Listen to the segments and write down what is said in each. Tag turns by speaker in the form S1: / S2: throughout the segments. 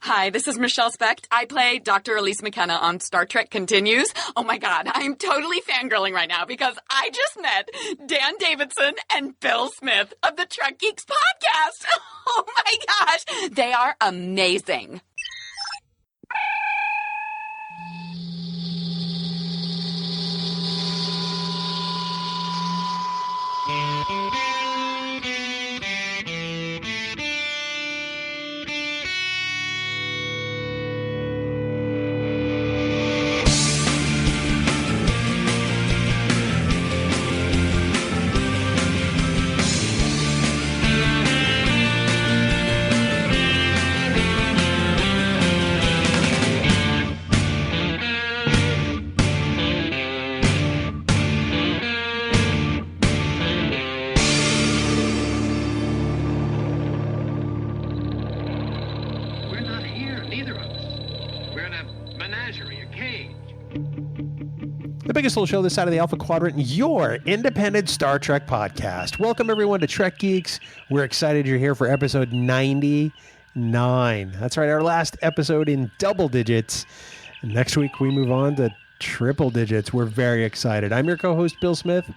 S1: Hi, this is Michelle Specht. I play Dr. Elise McKenna on Star Trek Continues. Oh my God, I'm totally fangirling right now because I just met Dan Davidson and Bill Smith of the Trek Geeks podcast. Oh my gosh, they are amazing.
S2: The biggest little show this side of the Alpha Quadrant, your independent Star Trek podcast. Welcome, everyone, to Trek Geeks. We're excited you're here for episode 99. That's right, our last episode in double digits. And next week, we move on to triple digits. We're very excited. I'm your co-host, Bill Smith.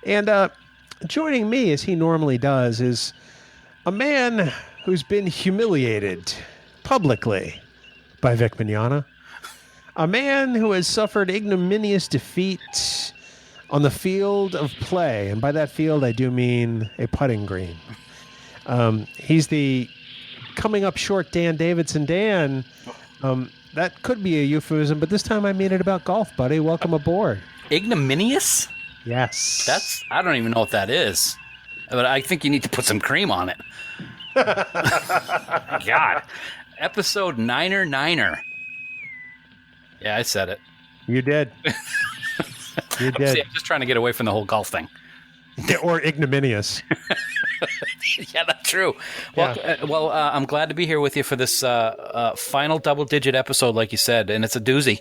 S2: And joining me, as he normally does, is a man who's been humiliated publicly by Vic Mignogna. A man who has suffered ignominious defeat on the field of play. And by that field, I do mean a putting green. He's the coming up short Dan Davidson. Dan, that could be a euphemism, but this time I mean it about golf, buddy. Welcome aboard.
S3: Ignominious?
S2: Yes.
S3: I don't even know what that is. But I think you need to put some cream on it. God. Episode Niner. Yeah, I said it.
S2: You did. You did.
S3: See, I'm just trying to get away from the whole golf thing.
S2: Or ignominious.
S3: Yeah, that's true. Well,
S2: Yeah.
S3: I'm glad to be here with you for this final double-digit episode, like you said, and it's a doozy.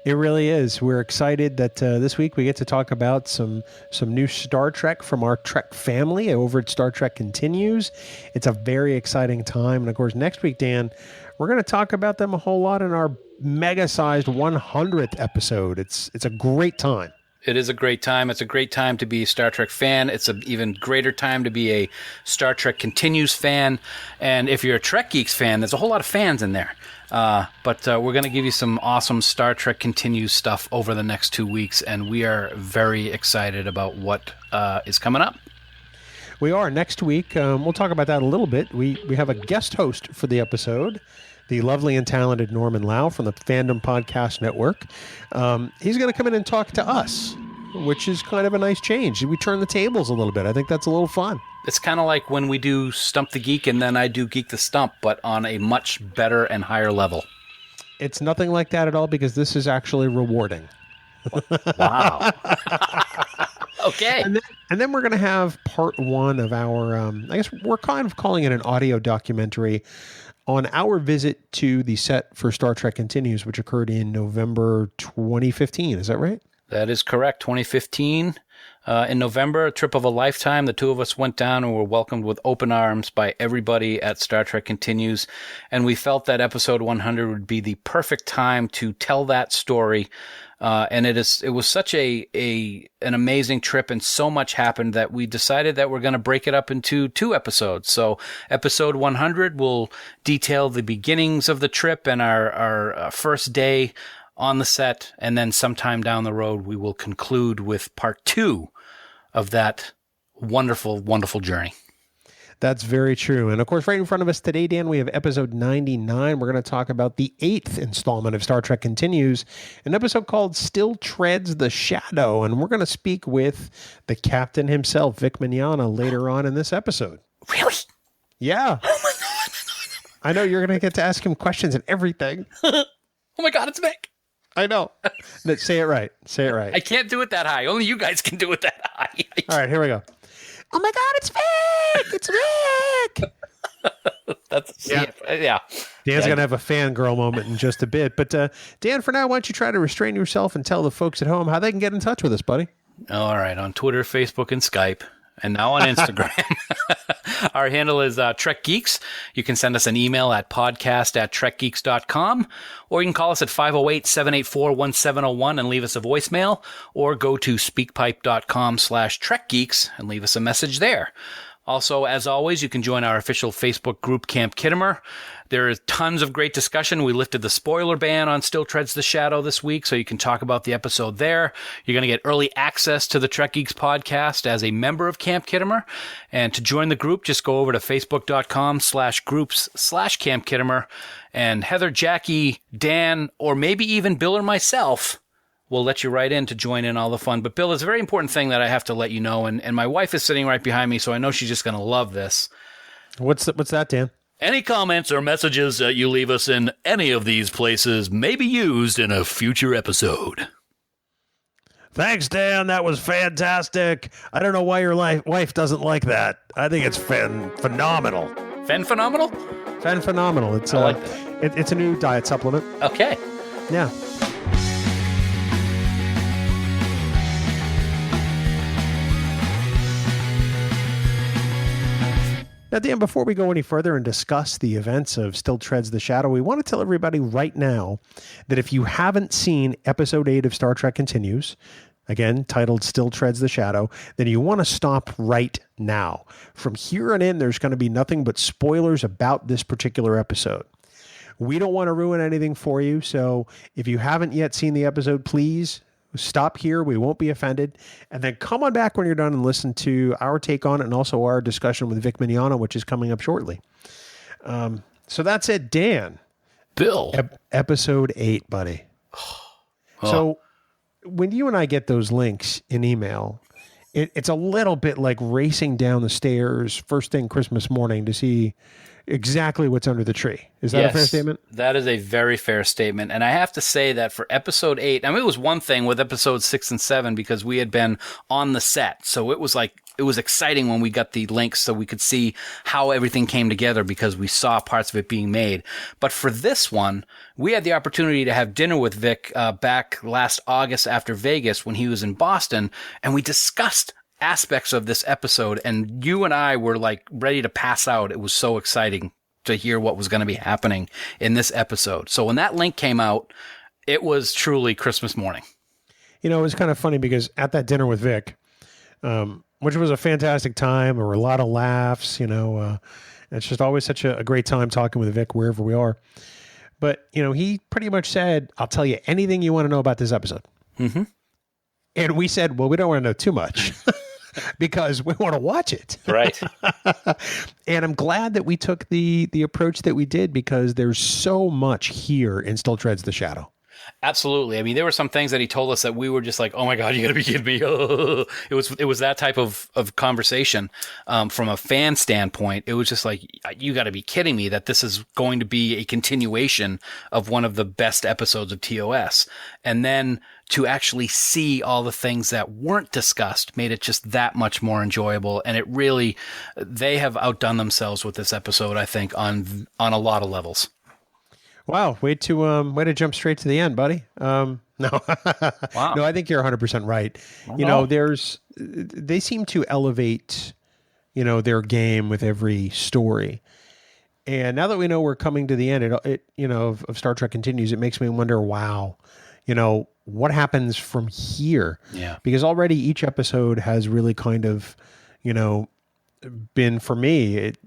S2: It really is. We're excited that this week we get to talk about some new Star Trek from our Trek family over at Star Trek Continues. It's a very exciting time. And, of course, next week, Dan, we're going to talk about them a whole lot in our mega-sized 100th episode. It's a great time.
S3: It is a great time. It's a great time to be a Star Trek fan. It's an even greater time to be a Star Trek Continues fan. And if you're a Trek Geeks fan, there's a whole lot of fans in there. But we're going to give you some awesome Star Trek Continues stuff over the next 2 weeks, and we are very excited about what is coming up.
S2: We are. Next week, we'll talk about that a little bit. We have a guest host for the episode, the lovely and talented Norman Lau from the Fandom Podcast Network. He's going to come in and talk to us, which is kind of a nice change. We turn the tables a little bit. I think that's a little fun.
S3: It's kind of like when we do Stump the Geek and then I do Geek the Stump, but on a much better and higher level.
S2: It's nothing like that at all because this is actually rewarding.
S3: Wow. Okay.
S2: And then we're going to have part one of our, I guess we're kind of calling it an audio documentary on our visit to the set for Star Trek Continues, which occurred in November 2015. Is that right?
S3: That is correct. 2015. In November, a trip of a lifetime. The two of us went down and were welcomed with open arms by everybody at Star Trek Continues. And we felt that episode 100 would be the perfect time to tell that story. And it was such an amazing trip, and so much happened that we decided that we're going to break it up into 2 episodes. So episode 100 will detail the beginnings of the trip and our first day on the set. And then sometime down the road, we will conclude with part 2 of that wonderful, wonderful journey.
S2: That's very true. And of course, right in front of us today, Dan, we have episode 99. We're going to talk about the 8th installment of Star Trek Continues, an episode called Still Treads the Shadow. And we're going to speak with the captain himself, Vic Mignogna, later on in this episode.
S3: Really?
S2: Yeah.
S3: Oh my God.
S2: I know you're going to get to ask him questions and everything.
S3: Oh my God, it's Vic.
S2: I know. Say it right. Say it right.
S3: I can't do it that high. Only you guys can do it that high.
S2: All right, here we go. Oh my God, it's Vic! It's Vic!
S3: Yeah.
S2: Dan's going to have a fangirl moment in just a bit. But Dan, for now, why don't you try to restrain yourself and tell the folks at home how they can get in touch with us, buddy?
S3: All right. On Twitter, Facebook, and Skype. And now on Instagram. Our handle is Trek Geeks. You can send us an email at podcast@trekgeeks.com, or you can call us at 508-784-1701 and leave us a voicemail, or go to speakpipe.com/trekgeeks and leave us a message there. Also, as always, you can join our official Facebook group, Camp Kittimer. There is tons of great discussion. We lifted the spoiler ban on Still Treads the Shadow this week, so you can talk about the episode there. You're going to get early access to the Trek Geeks podcast as a member of Camp Kittimer. And to join the group, just go over to facebook.com/groups/Camp Kittimer. And Heather, Jackie, Dan, or maybe even Bill or myself will let you right in to join in all the fun. But Bill, there's a very important thing that I have to let you know, and my wife is sitting right behind me, so I know she's just going to love this.
S2: What's that, Dan?
S3: Any comments or messages that you leave us in any of these places may be used in a future episode.
S2: Thanks, Dan. That was fantastic. I don't know why your wife doesn't like that. I think it's phenomenal.
S3: Phenomenal?
S2: Phenomenal. It's
S3: I like that.
S2: It's a new diet supplement.
S3: Okay.
S2: Yeah. Now, Dan, before we go any further and discuss the events of Still Treads the Shadow, we want to tell everybody right now that if you haven't seen Episode 8 of Star Trek Continues, again, titled Still Treads the Shadow, then you want to stop right now. From here on in, there's going to be nothing but spoilers about this particular episode. We don't want to ruin anything for you, so if you haven't yet seen the episode, please stop here. We won't be offended. And then come on back when you're done and listen to our take on it and also our discussion with Vic Mignogna, which is coming up shortly. So that's it, Dan.
S3: Bill.
S2: Episode 8, buddy. So when you and I get those links in email, it's a little bit like racing down the stairs first thing Christmas morning to see exactly what's under the tree. Is that a fair statement? That
S3: is a very fair statement. And I have to say that for episode 8, I mean, it was one thing with episodes 6 and 7 because we had been on the set. So it was exciting when we got the links so we could see how everything came together because we saw parts of it being made. But for this one, we had the opportunity to have dinner with Vic back last August after Vegas when he was in Boston, and we discussed aspects of this episode, and you and I were like ready to pass out. It was so exciting to hear what was going to be happening in this episode. So when that link came out, it was truly Christmas morning.
S2: You know, it was kind of funny because at that dinner with Vic, which was a fantastic time, there were a lot of laughs, it's just always such a great time talking with Vic wherever we are. But, he pretty much said, I'll tell you anything you want to know about this episode.
S3: Mm-hmm.
S2: And we said, well, we don't want to know too much. Because we want to watch it.
S3: Right.
S2: And I'm glad that we took the approach that we did because there's so much here in Still Treads the Shadow.
S3: Absolutely. I mean, there were some things that he told us that we were just like, oh my God, you gotta be kidding me. It was that type of conversation. From a fan standpoint, it was just like, you gotta be kidding me that this is going to be a continuation of one of the best episodes of TOS. And then to actually see all the things that weren't discussed made it just that much more enjoyable. And it really, they have outdone themselves with this episode, I think, on a lot of levels.
S2: Wow, way to jump straight to the end, buddy. No,
S3: wow.
S2: No, I think you're 100% right. They seem to elevate, their game with every story. And now that we know we're coming to the end, of Star Trek Continues, it makes me wonder, wow, what happens from here?
S3: Yeah.
S2: Because already each episode has really kind of, been for me, it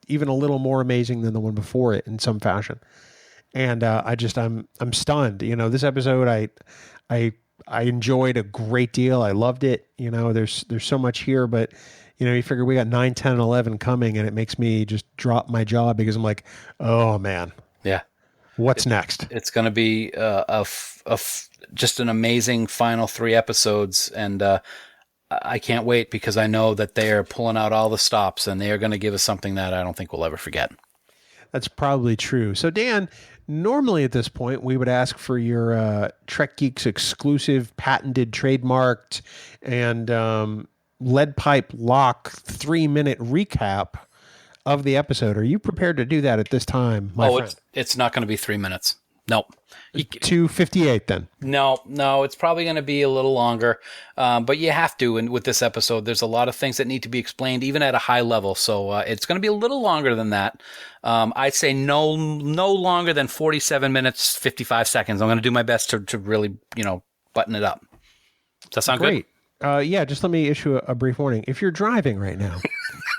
S2: even a little more amazing than the one before it in some fashion. And I'm stunned. This episode I enjoyed a great deal. I loved it. There's so much here, but you figure we got 9, 10, and 11 coming, and it makes me just drop my jaw because I'm like, oh man,
S3: yeah,
S2: what's next?
S3: It's going to be just an amazing final 3 episodes, and I can't wait because I know that they are pulling out all the stops, and they are going to give us something that I don't think we'll ever forget.
S2: That's probably true. So, Dan, normally at this point, we would ask for your Trek Geeks exclusive, patented, trademarked, and lead pipe lock 3-minute recap of the episode. Are you prepared to do that at this time, my friend?
S3: It's not going to be 3 minutes. No.
S2: 2:58 then.
S3: No, it's probably going to be a little longer, but you have to. And with this episode, there's a lot of things that need to be explained, even at a high level. So it's going to be a little longer than that. I'd say no longer than 47 minutes, 55 seconds. I'm going to do my best to really, button it up. Does that sound
S2: great? Yeah, just let me issue a brief warning. If you're driving right now,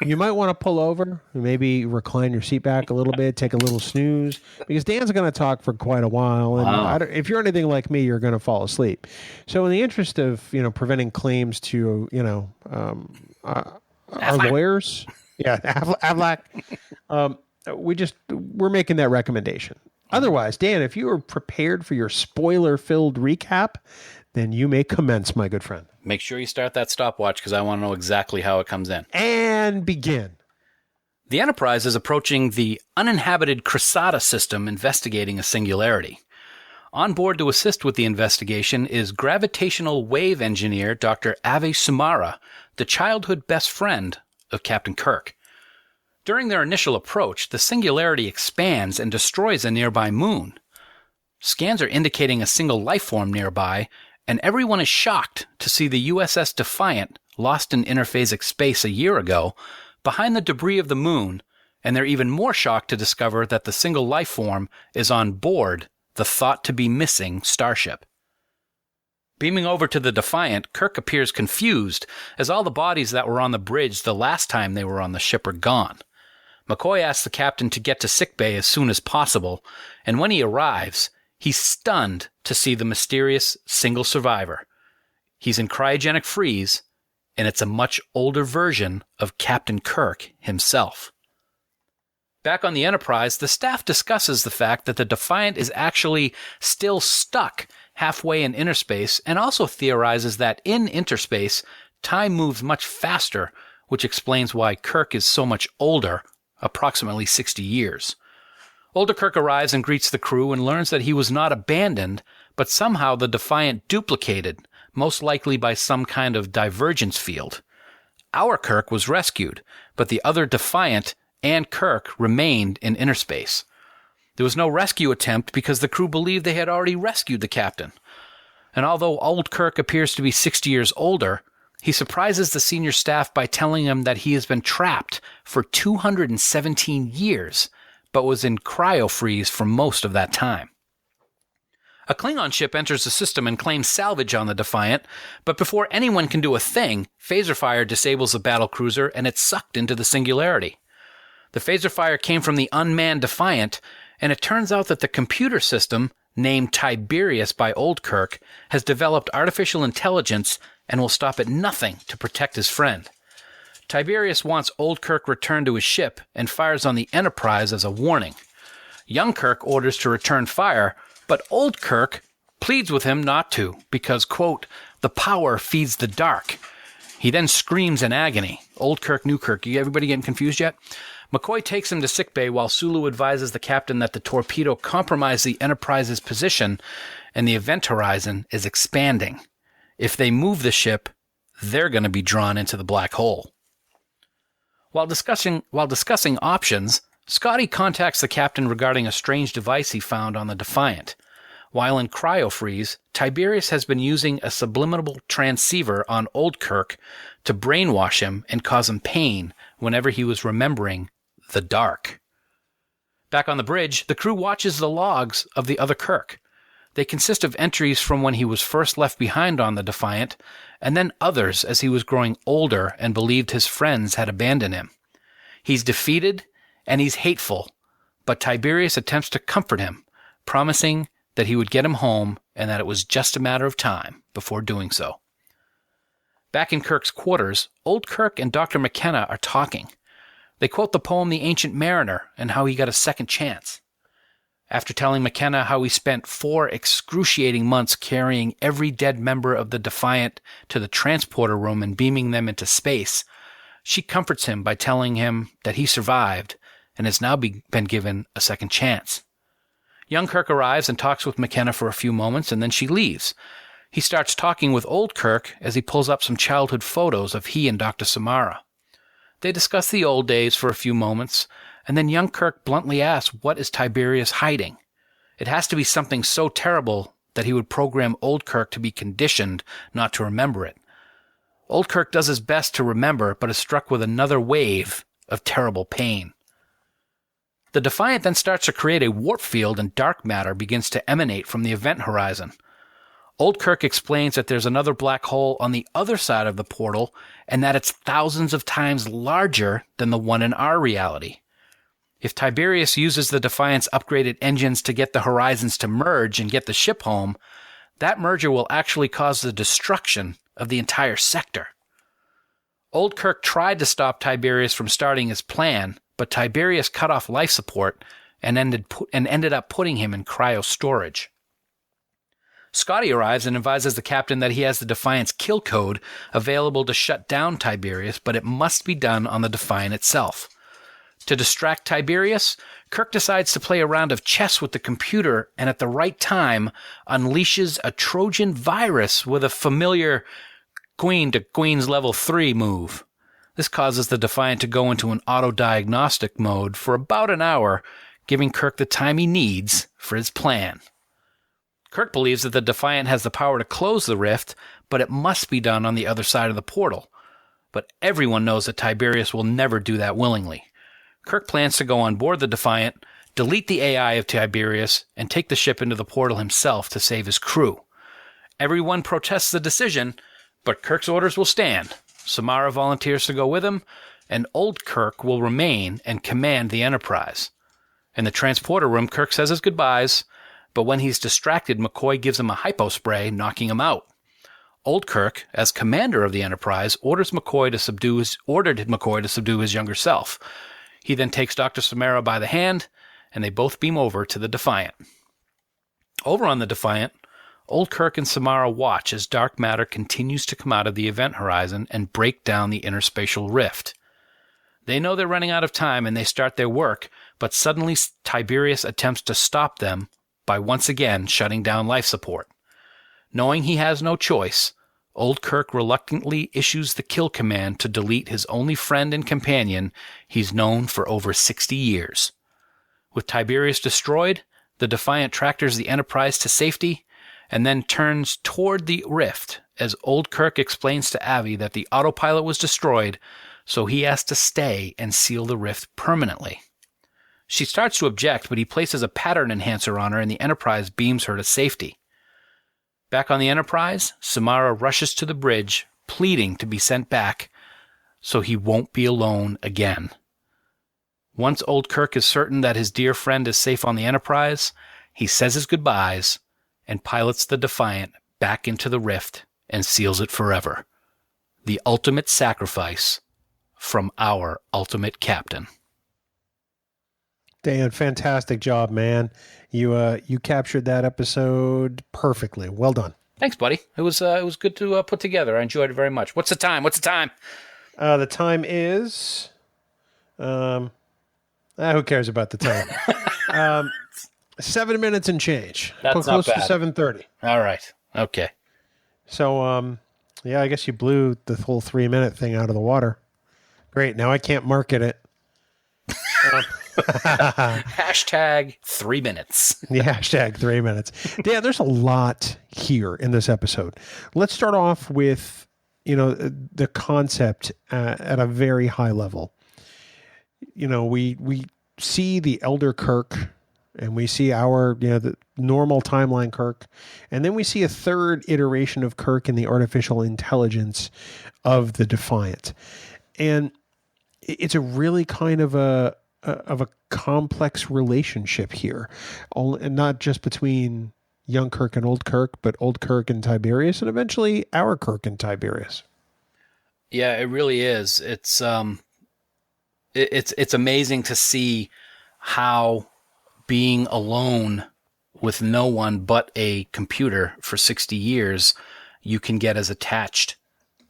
S2: you might want to pull over, maybe recline your seat back a little bit, take a little snooze, because Dan's going to talk for quite a while. And if you're anything like me, you're going to fall asleep. So in the interest of, preventing claims to, our lawyers, Avlac, we're making that recommendation. Otherwise, Dan, if you are prepared for your spoiler-filled recap, then you may commence, my good friend.
S3: Make sure you start that stopwatch because I want to know exactly how it comes in.
S2: And begin.
S3: The Enterprise is approaching the uninhabited Cressada system investigating a singularity. On board to assist with the investigation is gravitational wave engineer Dr. Ave Sumara, the childhood best friend of Captain Kirk. During their initial approach, the singularity expands and destroys a nearby moon. Scans are indicating a single life form nearby, and everyone is shocked to see the U.S.S. Defiant, lost in interphasic space a year ago, behind the debris of the moon, and they're even more shocked to discover that the single life form is on board the thought-to-be-missing starship. Beaming over to the Defiant, Kirk appears confused, as all the bodies that were on the bridge the last time they were on the ship are gone. McCoy asks the captain to get to sickbay as soon as possible, and when he arrives, he's stunned to see the mysterious single survivor. He's in cryogenic freeze, and it's a much older version of Captain Kirk himself. Back on the Enterprise, the staff discusses the fact that the Defiant is actually still stuck halfway in interspace, and also theorizes that in interspace, time moves much faster, which explains why Kirk is so much older, approximately 60 years. Older Kirk arrives and greets the crew and learns that he was not abandoned, but somehow the Defiant duplicated, most likely by some kind of divergence field. Our Kirk was rescued, but the other Defiant and Kirk remained in interspace. There was no rescue attempt because the crew believed they had already rescued the captain. And although old Kirk appears to be 60 years older, he surprises the senior staff by telling them that he has been trapped for 217 years, but was in cryo-freeze for most of that time. A Klingon ship enters the system and claims salvage on the Defiant, but before anyone can do a thing, phaser fire disables the battlecruiser and it's sucked into the singularity. The phaser fire came from the unmanned Defiant, and it turns out that the computer system, named Tiberius by Old Kirk, has developed artificial intelligence and will stop at nothing to protect his friend. Tiberius wants Old Kirk returned to his ship and fires on the Enterprise as a warning. Young Kirk orders to return fire, but Old Kirk pleads with him not to because, quote, the power feeds the dark. He then screams in agony. Old Kirk, New Kirk. Everybody getting confused yet? McCoy takes him to sickbay while Sulu advises the captain that the torpedo compromised the Enterprise's position and the event horizon is expanding. If they move the ship, they're going to be drawn into the black hole. While discussing options, Scotty contacts the captain regarding a strange device he found on the Defiant. While in cryo-freeze, Tiberius has been using a subliminal transceiver on Old Kirk to brainwash him and cause him pain whenever he was remembering the dark. Back on the bridge, the crew watches the logs of the other Kirk. They consist of entries from when he was first left behind on the Defiant, and then others as he was growing older and believed his friends had abandoned him. He's defeated and he's hateful, but Tiberius attempts to comfort him, promising that he would get him home and that it was just a matter of time before doing so. Back in Kirk's quarters, Old Kirk and Dr. McKenna are talking. They quote the poem The Ancient Mariner and how he got a second chance. After telling McKenna how he spent 4 excruciating months carrying every dead member of the Defiant to the transporter room and beaming them into space, she comforts him by telling him that he survived and has now been given a second chance. Young Kirk arrives and talks with McKenna for a few moments, and then she leaves. He starts talking with Old Kirk as he pulls up some childhood photos of he and Dr. Samara. They discuss the old days for a few moments, and then young Kirk bluntly asks what is Tiberius hiding. It has to be something so terrible that he would program Old Kirk to be conditioned not to remember it. Old Kirk does his best to remember, but is struck with another wave of terrible pain. The Defiant then starts to create a warp field, and dark matter begins to emanate from the event horizon. Old Kirk explains that there's another black hole on the other side of the portal, and that it's thousands of times larger than the one in our reality. If Tiberius uses the Defiant's upgraded engines to get the horizons to merge and get the ship home, that merger will actually cause the destruction of the entire sector. Old Kirk tried to stop Tiberius from starting his plan, but Tiberius cut off life support and ended up putting him in cryo storage. Scotty arrives and advises the captain that he has the Defiant's kill code available to shut down Tiberius, but it must be done on the Defiant itself. To distract Tiberius, Kirk decides to play a round of chess with the computer and at the right time unleashes a Trojan virus with a familiar Queen to Queen's level 3 move. This causes the Defiant to go into an auto-diagnostic mode for about an hour, giving Kirk the time he needs for his plan. Kirk believes that the Defiant has the power to close the rift, but it must be done on the other side of the portal. But everyone knows that Tiberius will never do that willingly. Kirk plans to go on board the Defiant, delete the AI of Tiberius, and take the ship into the portal himself to save his crew. Everyone protests the decision, but Kirk's orders will stand. Samara volunteers to go with him, and Old Kirk will remain and command the Enterprise. In the transporter room, Kirk says his goodbyes, but when he's distracted, McCoy gives him a hypo spray, knocking him out. Old Kirk, as commander of the Enterprise, ordered McCoy to subdue his younger self. He then takes Dr. Samara by the hand, and they both beam over to the Defiant. Over on the Defiant, Old Kirk and Samara watch as dark matter continues to come out of the event horizon and break down the interspatial rift. They know they're running out of time and they start their work, but suddenly Tiberius attempts to stop them by once again shutting down life support. Knowing he has no choice, Old Kirk reluctantly issues the kill command to delete his only friend and companion he's known for over 60 years. With Tiberius destroyed, the Defiant tractors the Enterprise to safety and then turns toward the rift as Old Kirk explains to Avi that the autopilot was destroyed, so he has to stay and seal the rift permanently. She starts to object, but he places a pattern enhancer on her and the Enterprise beams her to safety. Back on the Enterprise, Samara rushes to the bridge, pleading to be sent back so he won't be alone again. Once Old Kirk is certain that his dear friend is safe on the Enterprise, he says his goodbyes and pilots the Defiant back into the rift and seals it forever. The ultimate sacrifice from our ultimate captain.
S2: Dan, fantastic job, man. You captured that episode perfectly. Well done.
S3: Thanks, buddy. It was good to put together. I enjoyed it very much. What's the time?
S2: The time is... who cares about the time? 7 minutes and change.
S3: That's
S2: close
S3: not
S2: to
S3: bad.
S2: 7:30.
S3: All right. Okay.
S2: So, yeah, I guess you blew the whole 3-minute thing out of the water. Great. Now I can't market it.
S3: Hashtag 3 minutes.
S2: The hashtag 3 minutes. Dan, there's a lot here in this episode. Let's start off with, the concept at a very high level. We see the Elder Kirk and we see our, the normal timeline Kirk. And then we see a third iteration of Kirk in the artificial intelligence of the Defiant. And it's a really kind of a complex relationship here, and not just between young Kirk and old Kirk, but old Kirk and Tiberius, and eventually our Kirk and Tiberius.
S3: Yeah, it really is. It's amazing to see how being alone with no one but a computer for 60 years, you can get as attached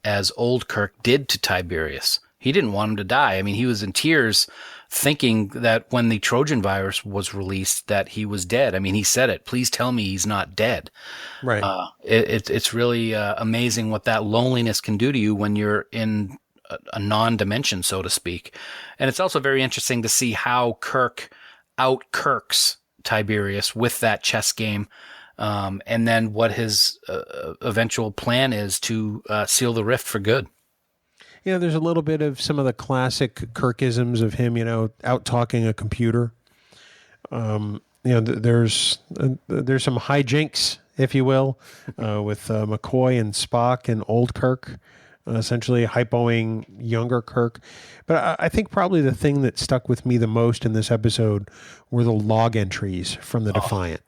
S3: as old Kirk did to Tiberius. He didn't want him to die. I mean, he was in tears thinking that when the Trojan virus was released that he was dead. I mean, he said it, please tell me he's not dead.
S2: Right.
S3: It's really amazing what that loneliness can do to you when you're in a non-dimension, so to speak. And it's also very interesting to see how Kirk out-Kirks Tiberius with that chess game. And then what his eventual plan is to seal the rift for good.
S2: There's a little bit of some of the classic Kirkisms of him, out talking a computer. There's some hijinks, if you will, with McCoy and Spock and old Kirk, essentially hypoing younger Kirk. But I think probably the thing that stuck with me the most in this episode were the log entries from the Defiant.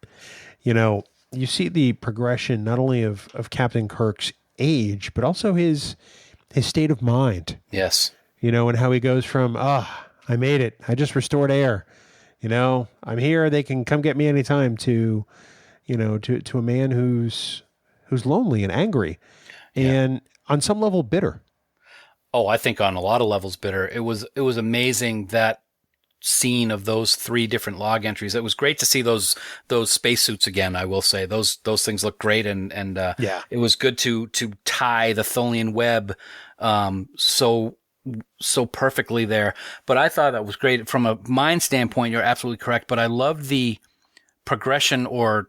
S2: You see the progression not only of Captain Kirk's age, but also his state of mind.
S3: Yes.
S2: And how he goes from, I made it. I just restored air. I'm here. They can come get me anytime to a man who's lonely and angry and on some level bitter.
S3: Oh, I think on a lot of levels bitter. It was amazing that scene of those 3 different log entries. It was great to see those spacesuits again. I will say those things look great, and it was good to tie the Tholian Web so perfectly there. But I thought that was great from a mind standpoint. You're absolutely correct. But I loved the progression or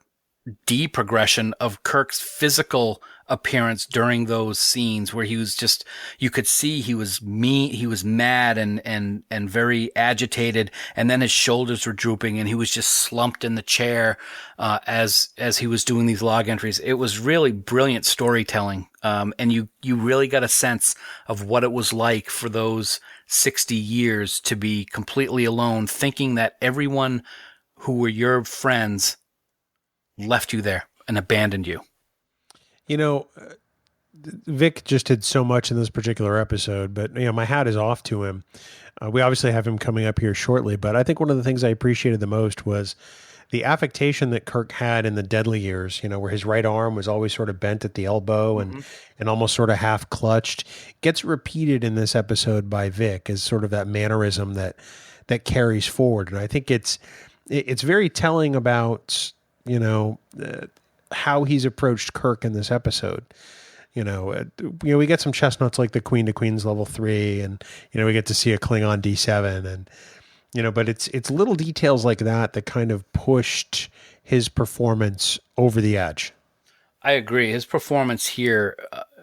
S3: deprogression of Kirk's physical appearance during those scenes where he was just, you could see he was mad and very agitated, and then his shoulders were drooping and he was just slumped in the chair as he was doing these log entries. It was really brilliant storytelling, and you really got a sense of what it was like for those 60 years to be completely alone, thinking that everyone who were your friends left you there and abandoned you.
S2: Vic just did so much in this particular episode, but my hat is off to him. We obviously have him coming up here shortly, but I think one of the things I appreciated the most was the affectation that Kirk had in the deadly years, where his right arm was always sort of bent at the elbow and almost sort of half clutched, gets repeated in this episode by Vic as sort of that mannerism that carries forward. And I think it's very telling about, how he's approached Kirk in this episode. We get some chestnuts like the Queen to Queens level 3, and we get to see a Klingon D7, and but it's little details like that kind of pushed his performance over the edge.
S3: I agree. His performance here,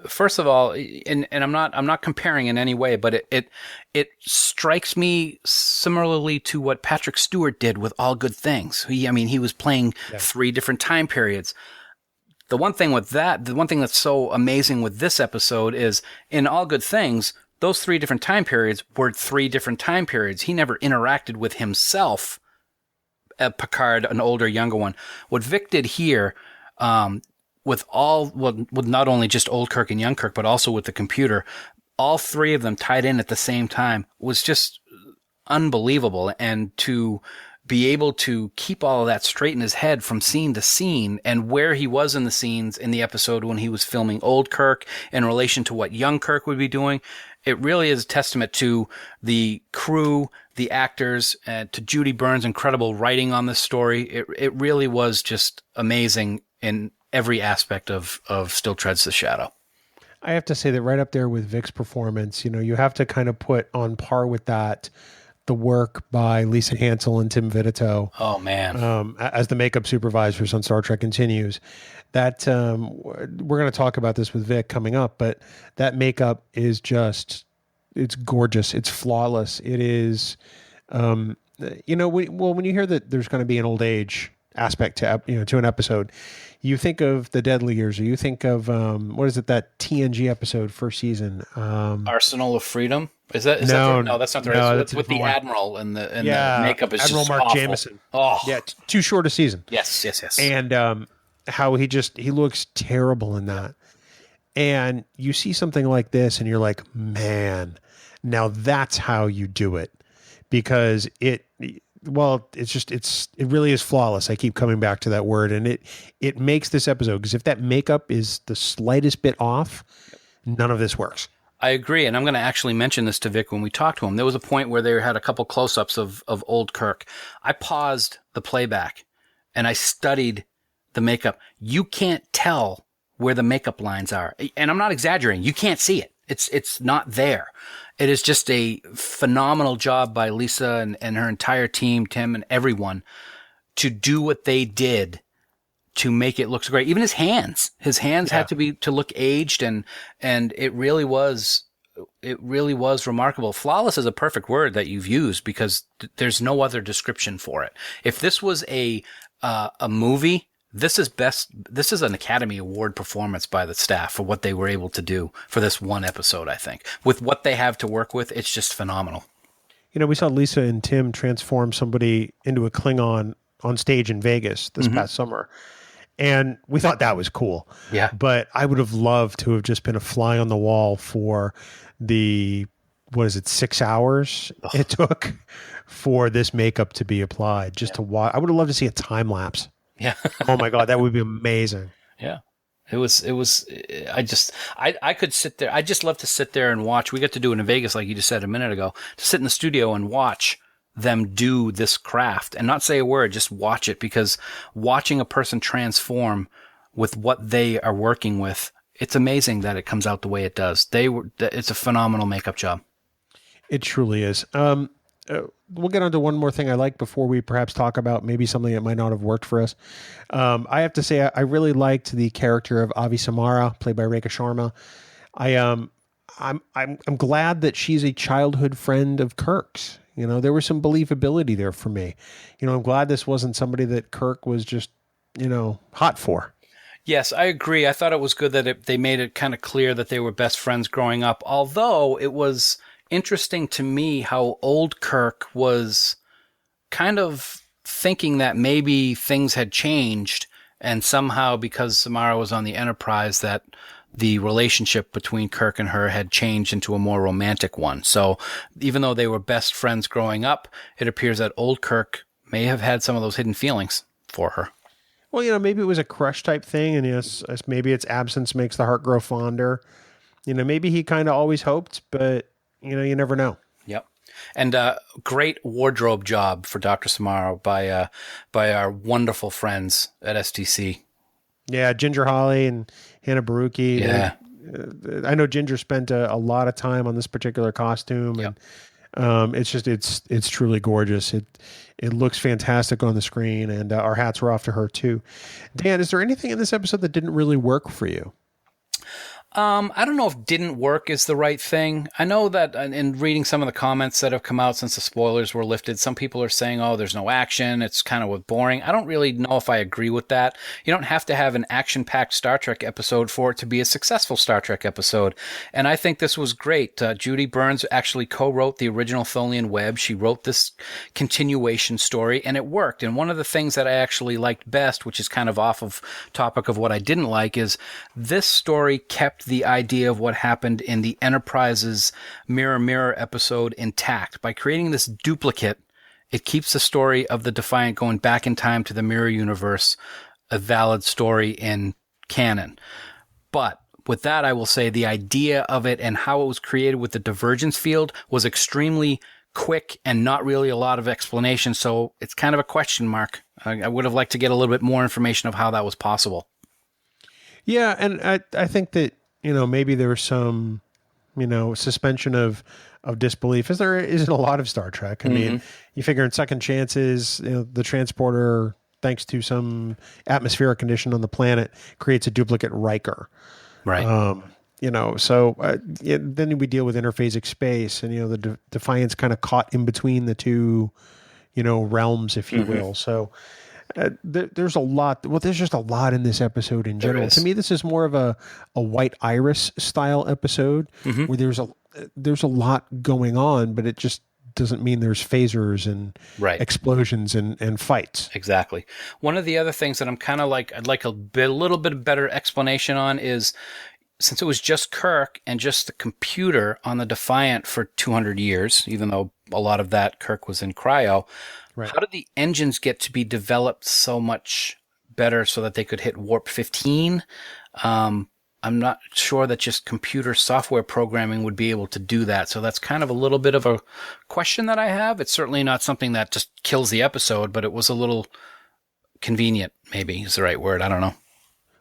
S3: first of all, and I'm not comparing in any way, but it strikes me similarly to what Patrick Stewart did with All Good Things. He was playing 3 different time periods. The one thing that's so amazing with this episode is in All Good Things, those 3 different time periods were 3 different time periods. He never interacted with himself, Picard, an older, younger one. What Vic did here, with not only just old Kirk and young Kirk, but also with the computer, all 3 of them tied in at the same time was just unbelievable. And to be able to keep all of that straight in his head from scene to scene, and where he was in the scenes in the episode when he was filming old Kirk in relation to what young Kirk would be doing, it really is a testament to the crew, the actors, and to Judy Byrne's incredible writing on this story. It really was just amazing in every aspect of Still Treads the Shadow.
S2: I have to say that right up there with Vic's performance, you have to kind of put on par with that the work by Lisa Hansel and Tim Vitito.
S3: Oh man.
S2: As the makeup supervisors on Star Trek Continues. That we're going to talk about this with Vic coming up, but that makeup is just, it's gorgeous. It's flawless. It is, when you hear that there's going to be an old age aspect to an episode, you think of the Deadly Years, or you think of what is it, that TNG episode, first season,
S3: Arsenal of Freedom. Is that no? That's not the right.
S2: No,
S3: it's with the Admiral and the makeup is
S2: Admiral
S3: just
S2: Mark
S3: awful.
S2: Jameson.
S3: Oh
S2: yeah, too short a season.
S3: Yes.
S2: And how he looks terrible in that. And you see something like this, and you're like, man, now that's how you do it, because it really is flawless. I keep coming back to that word, and it makes this episode, because if that makeup is the slightest bit off, none of this works.
S3: I agree, and I'm going to actually mention this to Vic when we talk to him. There was a point where they had a couple close-ups of old Kirk. I paused the playback, and I studied the makeup. You can't tell where the makeup lines are, and I'm not exaggerating. You can't see it. It's not there. It is just a phenomenal job by Lisa and her entire team, Tim and everyone, to do what they did to make it look great. Even his hands had to look aged, and it really was remarkable. Flawless is a perfect word that you've used, because there's no other description for it. If this was a movie, this is an Academy Award performance by the staff for what they were able to do for this one episode. I think with what they have to work with, it's just phenomenal.
S2: We saw Lisa and Tim transform somebody into a Klingon on stage in Vegas this past summer. And we thought that was cool.
S3: Yeah.
S2: But I would have loved to have just been a fly on the wall for the, 6 hours it took for this makeup to be applied, just to watch. I would have loved to see a time lapse.
S3: Yeah.
S2: Oh my God, that would be amazing.
S3: Yeah. It was, I could sit there. I just love to sit there and watch. We got to do it in Vegas, like you just said a minute ago, to sit in the studio and watch them do this craft and not say a word, just watch it, because watching a person transform with what they are working with, it's amazing that it comes out the way it does. It's a phenomenal makeup job. It
S2: truly is. We'll get on to one more thing I like before we perhaps talk about maybe something that might not have worked for us. I have to say, I really liked the character of Avi Samara, played by Rekha Sharma. I'm glad that she's a childhood friend of Kirk's. There was some believability there for me. I'm glad this wasn't somebody that Kirk was just, hot for.
S3: Yes, I agree. I thought it was good that they made it kind of clear that they were best friends growing up, although it was interesting to me how old Kirk was kind of thinking that maybe things had changed, and somehow because Samara was on the Enterprise, that the relationship between Kirk and her had changed into a more romantic one. So even though they were best friends growing up, it appears that old Kirk may have had some of those hidden feelings for her.
S2: Well, maybe it was a crush type thing, and yes, maybe its absence makes the heart grow fonder. Maybe he kind of always hoped, but you never know.
S3: Yep. And great wardrobe job for Dr. Samara by our wonderful friends at STC.
S2: Yeah, Ginger Holly and Hannah Baruki.
S3: Yeah.
S2: I know Ginger spent a lot of time on this particular costume,
S3: Yep.
S2: and it's truly gorgeous. It looks fantastic on the screen, and our hats were off to her too. Dan, is there anything in this episode that didn't really work for you?
S3: I don't know if didn't work is the right thing. I know that in reading some of the comments that have come out since the spoilers were lifted, some people are saying, oh, there's no action. It's kind of boring. I don't really know if I agree with that. You don't have to have an action-packed Star Trek episode for it to be a successful Star Trek episode. And I think this was great. Judy Burns actually co-wrote the original Tholian Web. She wrote this continuation story, and it worked. And one of the things that I actually liked best, which is kind of off of topic of what I didn't like, is this story kept the idea of what happened in the Enterprise's Mirror Mirror episode intact. By creating this duplicate, it keeps the story of the Defiant going back in time to the Mirror universe, a valid story in canon. But with that, I will say the idea of it and how it was created with the divergence field was extremely quick and not really a lot of explanation. So it's kind of a question mark. I would have liked to get a little bit more information of how that was possible.
S2: Yeah, and I think that maybe there was some, suspension of disbelief, as there is in a lot of Star Trek. I mean, you figure in Second Chances, the transporter, thanks to some atmospheric condition on the planet, creates a duplicate Riker.
S3: Right.
S2: Then we deal with interphasic space, and, the Defiant's kind of caught in between the two, realms, if you will. So there's a lot. Well, there's just a lot in this episode in general. To me, this is more of a White Iris style episode where there's a lot going on, but it just doesn't mean there's phasers and explosions and fights.
S3: Exactly. One of the other things that I'm kind of like, I'd like a little bit better explanation on is, since it was just Kirk and just the computer on the Defiant for 200 years, even though a lot of that Kirk was in cryo, how did the engines get to be developed so much better so that they could hit warp 15? I'm not sure that just computer software programming would be able to do that. So that's kind of a little bit of a question that I have. It's certainly not something that just kills the episode, but it was a little convenient, maybe is the right word. I don't know.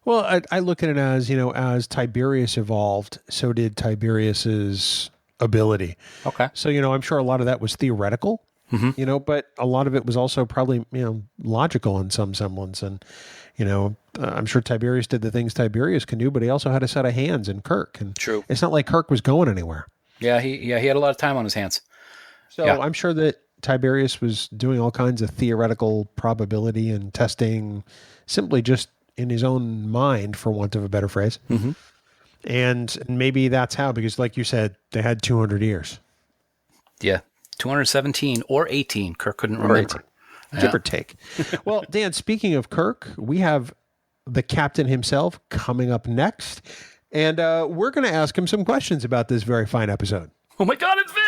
S2: Well, I look at it as, as Tiberius evolved, so did Tiberius's ability.
S3: Okay.
S2: So, I'm sure a lot of that was theoretical. but a lot of it was also probably, logical in some semblance. And, I'm sure Tiberius did the things Tiberius can do, but he also had a set of hands in Kirk. And
S3: True.
S2: It's not like Kirk was going anywhere.
S3: Yeah, he had a lot of time on his hands.
S2: So yeah. I'm sure that Tiberius was doing all kinds of theoretical probability and testing simply just in his own mind, for want of a better phrase.
S3: Mm-hmm.
S2: And maybe that's how, because like you said, they had 200 years.
S3: Yeah, 217 or 18. Kirk couldn't remember.
S2: Give or take. Well, Dan, speaking of Kirk, we have the captain himself coming up next. And we're going to ask him some questions about this very fine episode.
S3: Oh my God, it's Vic!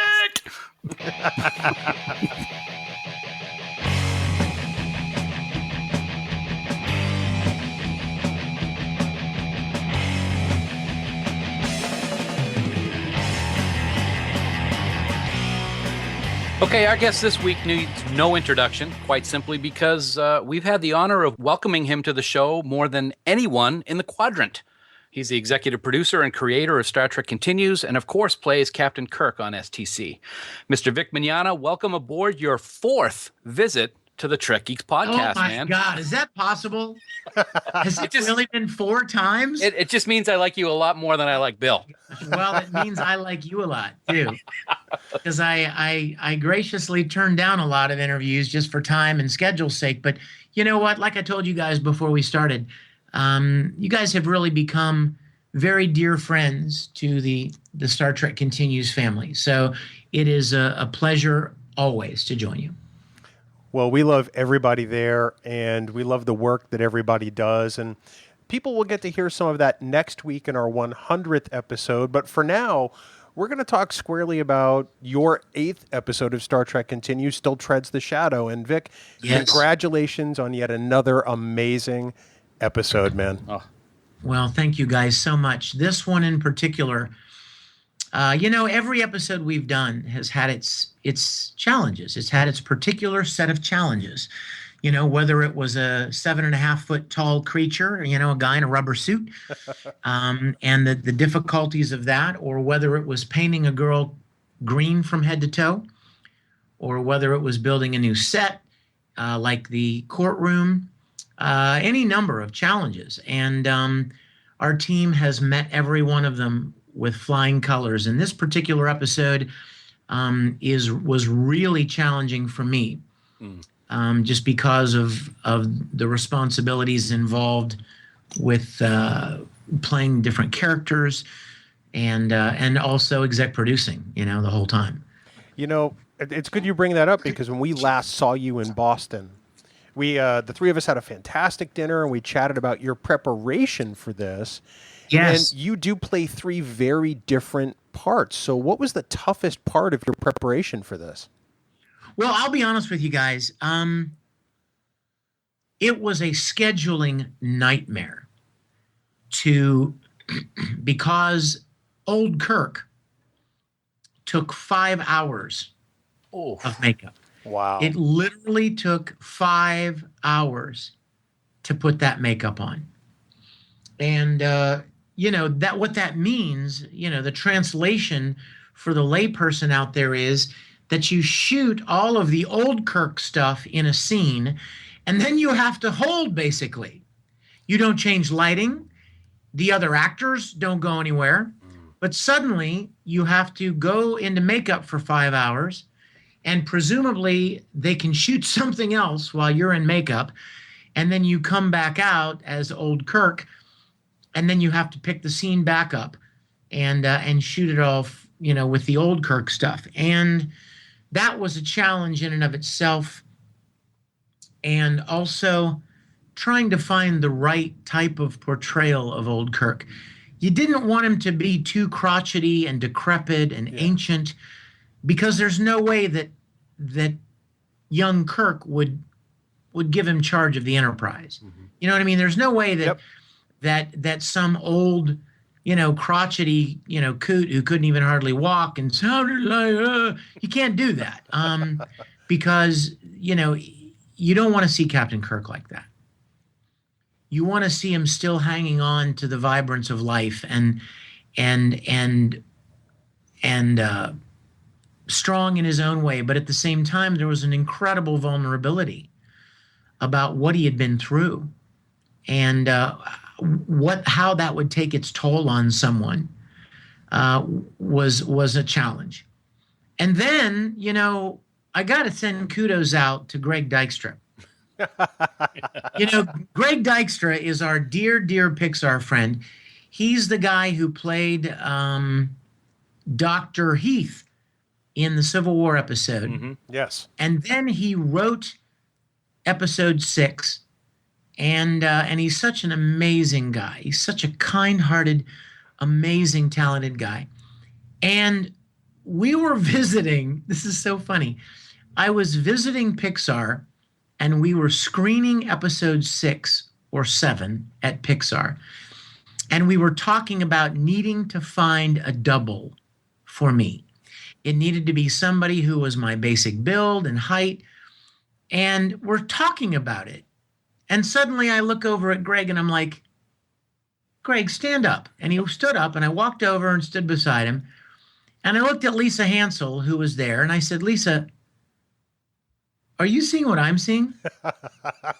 S3: Okay, our guest this week needs no introduction, quite simply because we've had the honor of welcoming him to the show more than anyone in the quadrant. He's the executive producer and creator of Star Trek Continues, and of course plays Captain Kirk on STC. Mr. Vic Mignogna, welcome aboard your 4th visit to the Trek Geeks podcast, man.
S4: Oh my God, is that possible? Has it really been 4 times?
S3: It just means I like you a lot more than I like Bill.
S4: Well, it means I like you a lot, too. Because I graciously turned down a lot of interviews just for time and schedule's sake. But you know what? Like I told you guys before we started, you guys have really become very dear friends to the Star Trek Continues family. So it is a pleasure always to join you.
S2: Well, we love everybody there, and we love the work that everybody does. And people will get to hear some of that next week in our 100th episode. But for now, we're going to talk squarely about your 8th episode of Star Trek Continues, Still Treads the Shadow. And Vic, Congratulations on yet another amazing episode, man.
S3: Oh.
S4: Well, thank you guys so much. This one in particular, every episode we've done has had its challenges. It's had its particular set of challenges. Whether it was a 7.5-foot tall creature, a guy in a rubber suit, and the difficulties of that, or whether it was painting a girl green from head to toe, or whether it was building a new set, like the courtroom, any number of challenges. And our team has met every one of them with flying colors. And this particular episode was really challenging for me, just because of the responsibilities involved with playing different characters and also exec producing, the whole time.
S2: It's good you bring that up, because when we last saw you in Boston, we the 3 of us had a fantastic dinner, and we chatted about your preparation for this.
S4: Yes.
S2: And you do play 3 very different parts. So what was the toughest part of your preparation for this?
S4: Well, I'll be honest with you guys. It was a scheduling nightmare because old Kirk took 5 hours of makeup.
S2: Wow.
S4: It literally took 5 hours to put that makeup on. And, that what that means, the translation for the layperson out there is that you shoot all of the old Kirk stuff in a scene, and then you have to hold, basically. You don't change lighting. The other actors don't go anywhere. But suddenly you have to go into makeup for 5 hours, and presumably they can shoot something else while you're in makeup, and then you come back out as old Kirk, and then you have to pick the scene back up and shoot it all, with the old Kirk stuff. And that was a challenge in and of itself. And also trying to find the right type of portrayal of old Kirk. You didn't want him to be too crotchety and decrepit and ancient, because there's no way that young Kirk would give him charge of the Enterprise. Mm-hmm. You know what I mean? There's no way that some old, crotchety, coot who couldn't even hardly walk and sounded like, you can't do that. Because, you don't want to see Captain Kirk like that. You want to see him still hanging on to the vibrance of life and strong in his own way, but at the same time, there was an incredible vulnerability about what he had been through and how that would take its toll on someone was a challenge. And then, I got to send kudos out to Greg Dykstra. Greg Dykstra is our dear, dear Pixar friend. He's the guy who played Dr. Heath in the Civil War episode.
S2: Mm-hmm. Yes.
S4: And then he wrote episode 6. And he's such an amazing guy. He's such a kind-hearted, amazing, talented guy. And we were visiting, this is so funny. I was visiting Pixar, and we were screening episode 6 or 7 at Pixar. And we were talking about needing to find a double for me. It needed to be somebody who was my basic build and height. And we're talking about it. And suddenly I look over at Greg and I'm like, Greg, stand up. And he stood up, and I walked over and stood beside him. And I looked at Lisa Hansel, who was there, and I said, Lisa, are you seeing what I'm seeing?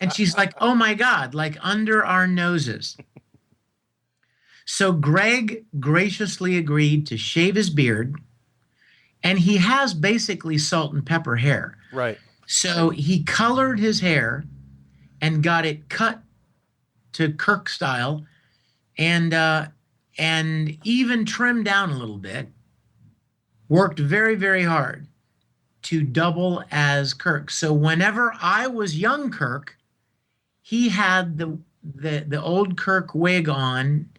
S4: And she's like, oh my God, like under our noses. So Greg graciously agreed to shave his beard, and he has basically salt and pepper hair.
S2: Right.
S4: So he colored his hair and got it cut to Kirk style, and even trimmed down a little bit. Worked very, very hard to double as Kirk. So whenever I was young Kirk, he had the old Kirk wig on,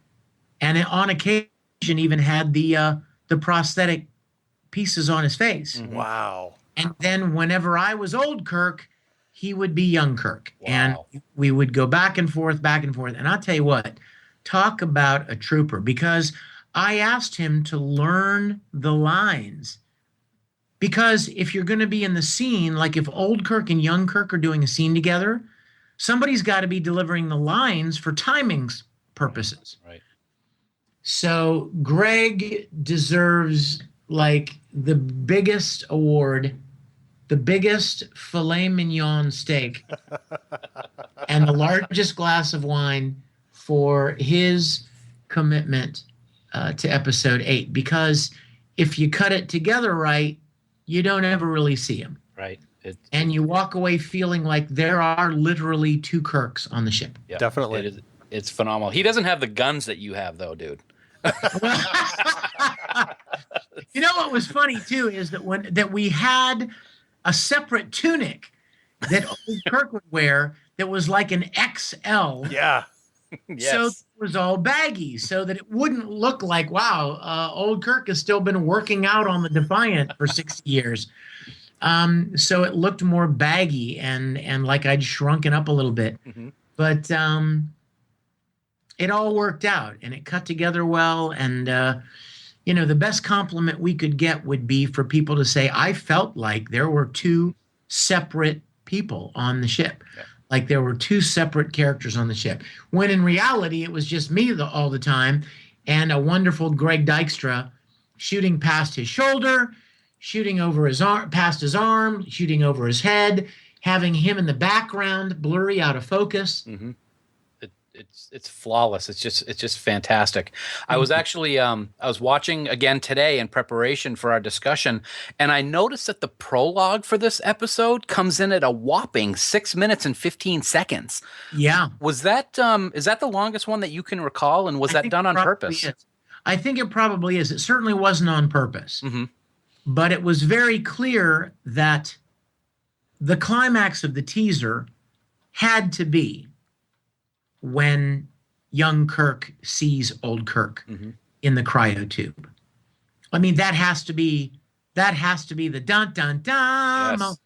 S4: and on occasion even had the prosthetic pieces on his face.
S2: Wow.
S4: And then whenever I was old Kirk, he would be young Kirk.
S3: Wow.
S4: And we would go back and forth. And I'll tell you what, talk about a trooper, because I asked him to learn the lines. Because if you're going to be in the scene, like if old Kirk and young Kirk are doing a scene together, somebody's got to be delivering the lines for timing's purposes.
S3: Right.
S4: So Greg deserves like the biggest award, the biggest filet mignon steak, and the largest glass of wine for his commitment to episode 8. Because if you cut it together right, you don't ever really see him.
S3: Right.
S4: And you walk away feeling like there are literally 2 Kirks on the ship.
S3: Yeah,
S2: Definitely.
S3: It's phenomenal. He doesn't have the guns that you have, though, dude.
S4: You know what was funny too is that we had a separate tunic that old Kirk would wear that was like an XL.
S2: Yeah.
S3: Yes.
S4: So it was all baggy, so that it wouldn't look like, wow, old Kirk has still been working out on the Defiant for 60 years. So it looked more baggy and like I'd shrunken up a little bit.
S3: Mm-hmm.
S4: But it all worked out, and it cut together well. And, the best compliment we could get would be for people to say, I felt like there were 2 separate people on the ship. Yeah. Like there were 2 separate characters on the ship. When in reality, it was just me all the time, and a wonderful Greg Dykstra shooting past his shoulder, shooting over his arm, past his arm, shooting over his head, having him in the background, blurry, out of focus.
S3: Mm-hmm. It's flawless. It's just fantastic. I was actually I was watching again today in preparation for our discussion, and I noticed that the prologue for this episode comes in at a whopping 6 minutes and 15 seconds.
S4: Yeah.
S3: Was that is that the longest one that you can recall, and was that done on purpose?
S4: Is. I think it probably is. It certainly wasn't on purpose.
S3: Mm-hmm.
S4: But it was very clear that the climax of the teaser had to be when young Kirk sees old Kirk in the cryo tube. I mean, that has to be the dun dun dun.
S3: Yes.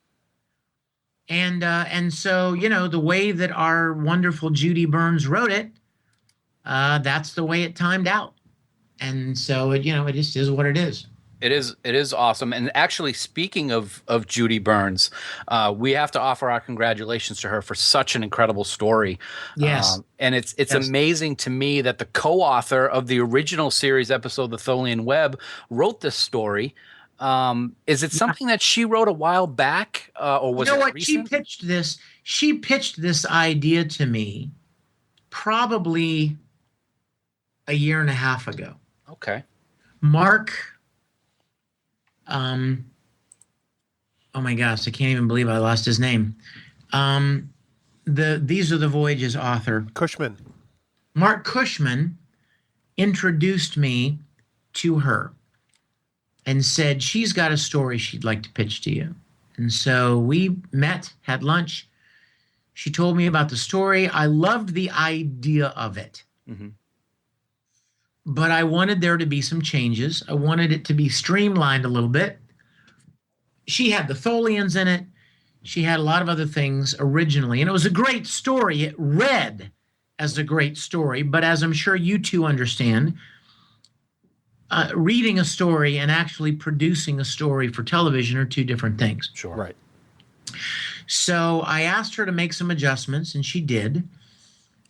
S4: And so, the way that our wonderful Judy Burns wrote it, that's the way it timed out. And so it just is what it is.
S3: It is awesome. And actually, speaking of Judy Burns, we have to offer our congratulations to her for such an incredible story.
S4: Yes.
S3: And it's amazing to me that the co-author of the original series episode, The Tholian Web, wrote this story. Is it something that she wrote a while back, or was it recent?
S4: She pitched this idea to me probably a year and a half ago.
S3: Okay.
S4: Mark, oh my gosh, I can't even believe I lost his name. These Are the Voyages author.
S2: Cushman.
S4: Mark Cushman introduced me to her and said, she's got a story she'd like to pitch to you. And so we met, had lunch. She told me about the story. I loved the idea of it.
S3: Mm-hmm.
S4: But I wanted there to be some changes. I wanted it to be streamlined a little bit. She had the Tholians in it. She had a lot of other things originally. And it was a great story. It read as a great story. But as I'm sure you two understand, reading a story and actually producing a story for television are two different things.
S3: Sure.
S2: Right.
S4: So I asked her to make some adjustments, and she did.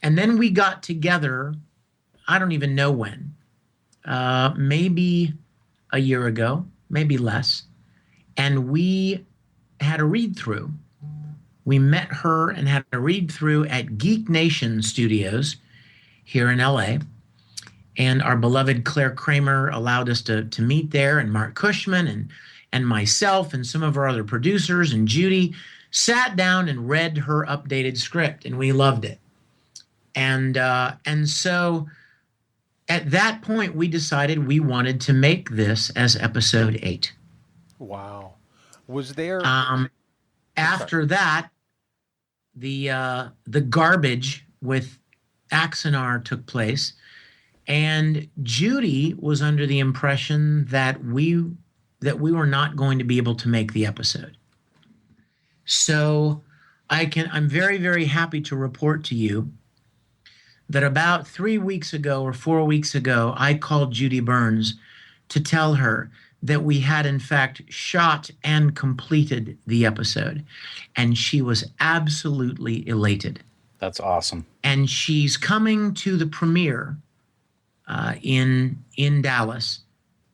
S4: And then we got together, I don't even know when, maybe a year ago, maybe less. And we had a read-through. We met her and had a read-through at Geek Nation Studios here in LA. And our beloved Claire Kramer allowed us to meet there, and Mark Cushman and myself and some of our other producers and Judy sat down and read her updated script, and we loved it. And so at that point, we decided we wanted to make this as episode 8.
S2: Wow. Was there...
S4: After that, the garbage with Axanar took place, and Judy was under the impression that we were not going to be able to make the episode. So I'm very, very happy to report to you that about 3 weeks ago or 4 weeks ago, I called Judy Burns to tell her that we had in fact shot and completed the episode. And she was absolutely elated.
S3: That's awesome.
S4: And she's coming to the premiere in Dallas.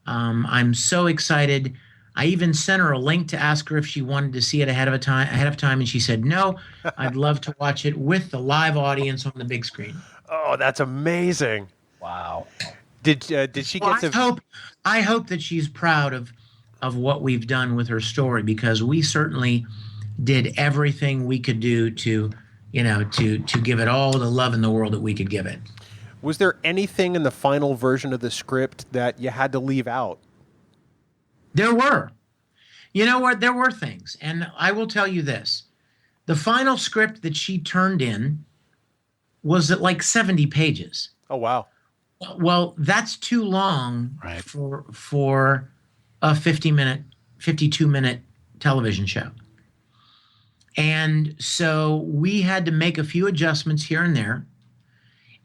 S4: I'm so excited. I even sent her a link to ask her if she wanted to see it ahead of time, and she said no. I'd love to watch it with the live audience on the big screen.
S2: Oh, that's amazing!
S3: Wow.
S2: Did she get to?
S4: I hope that she's proud of what we've done with her story, because we certainly did everything we could do to give it all the love in the world that we could give it.
S2: Was there anything in the final version of the script that you had to leave out?
S4: There were. You know what? There were things. And I will tell you this. The final script that she turned in was at like 70 pages.
S2: Oh, wow.
S4: Well, that's too long for a 52-minute television show. And so we had to make a few adjustments here and there.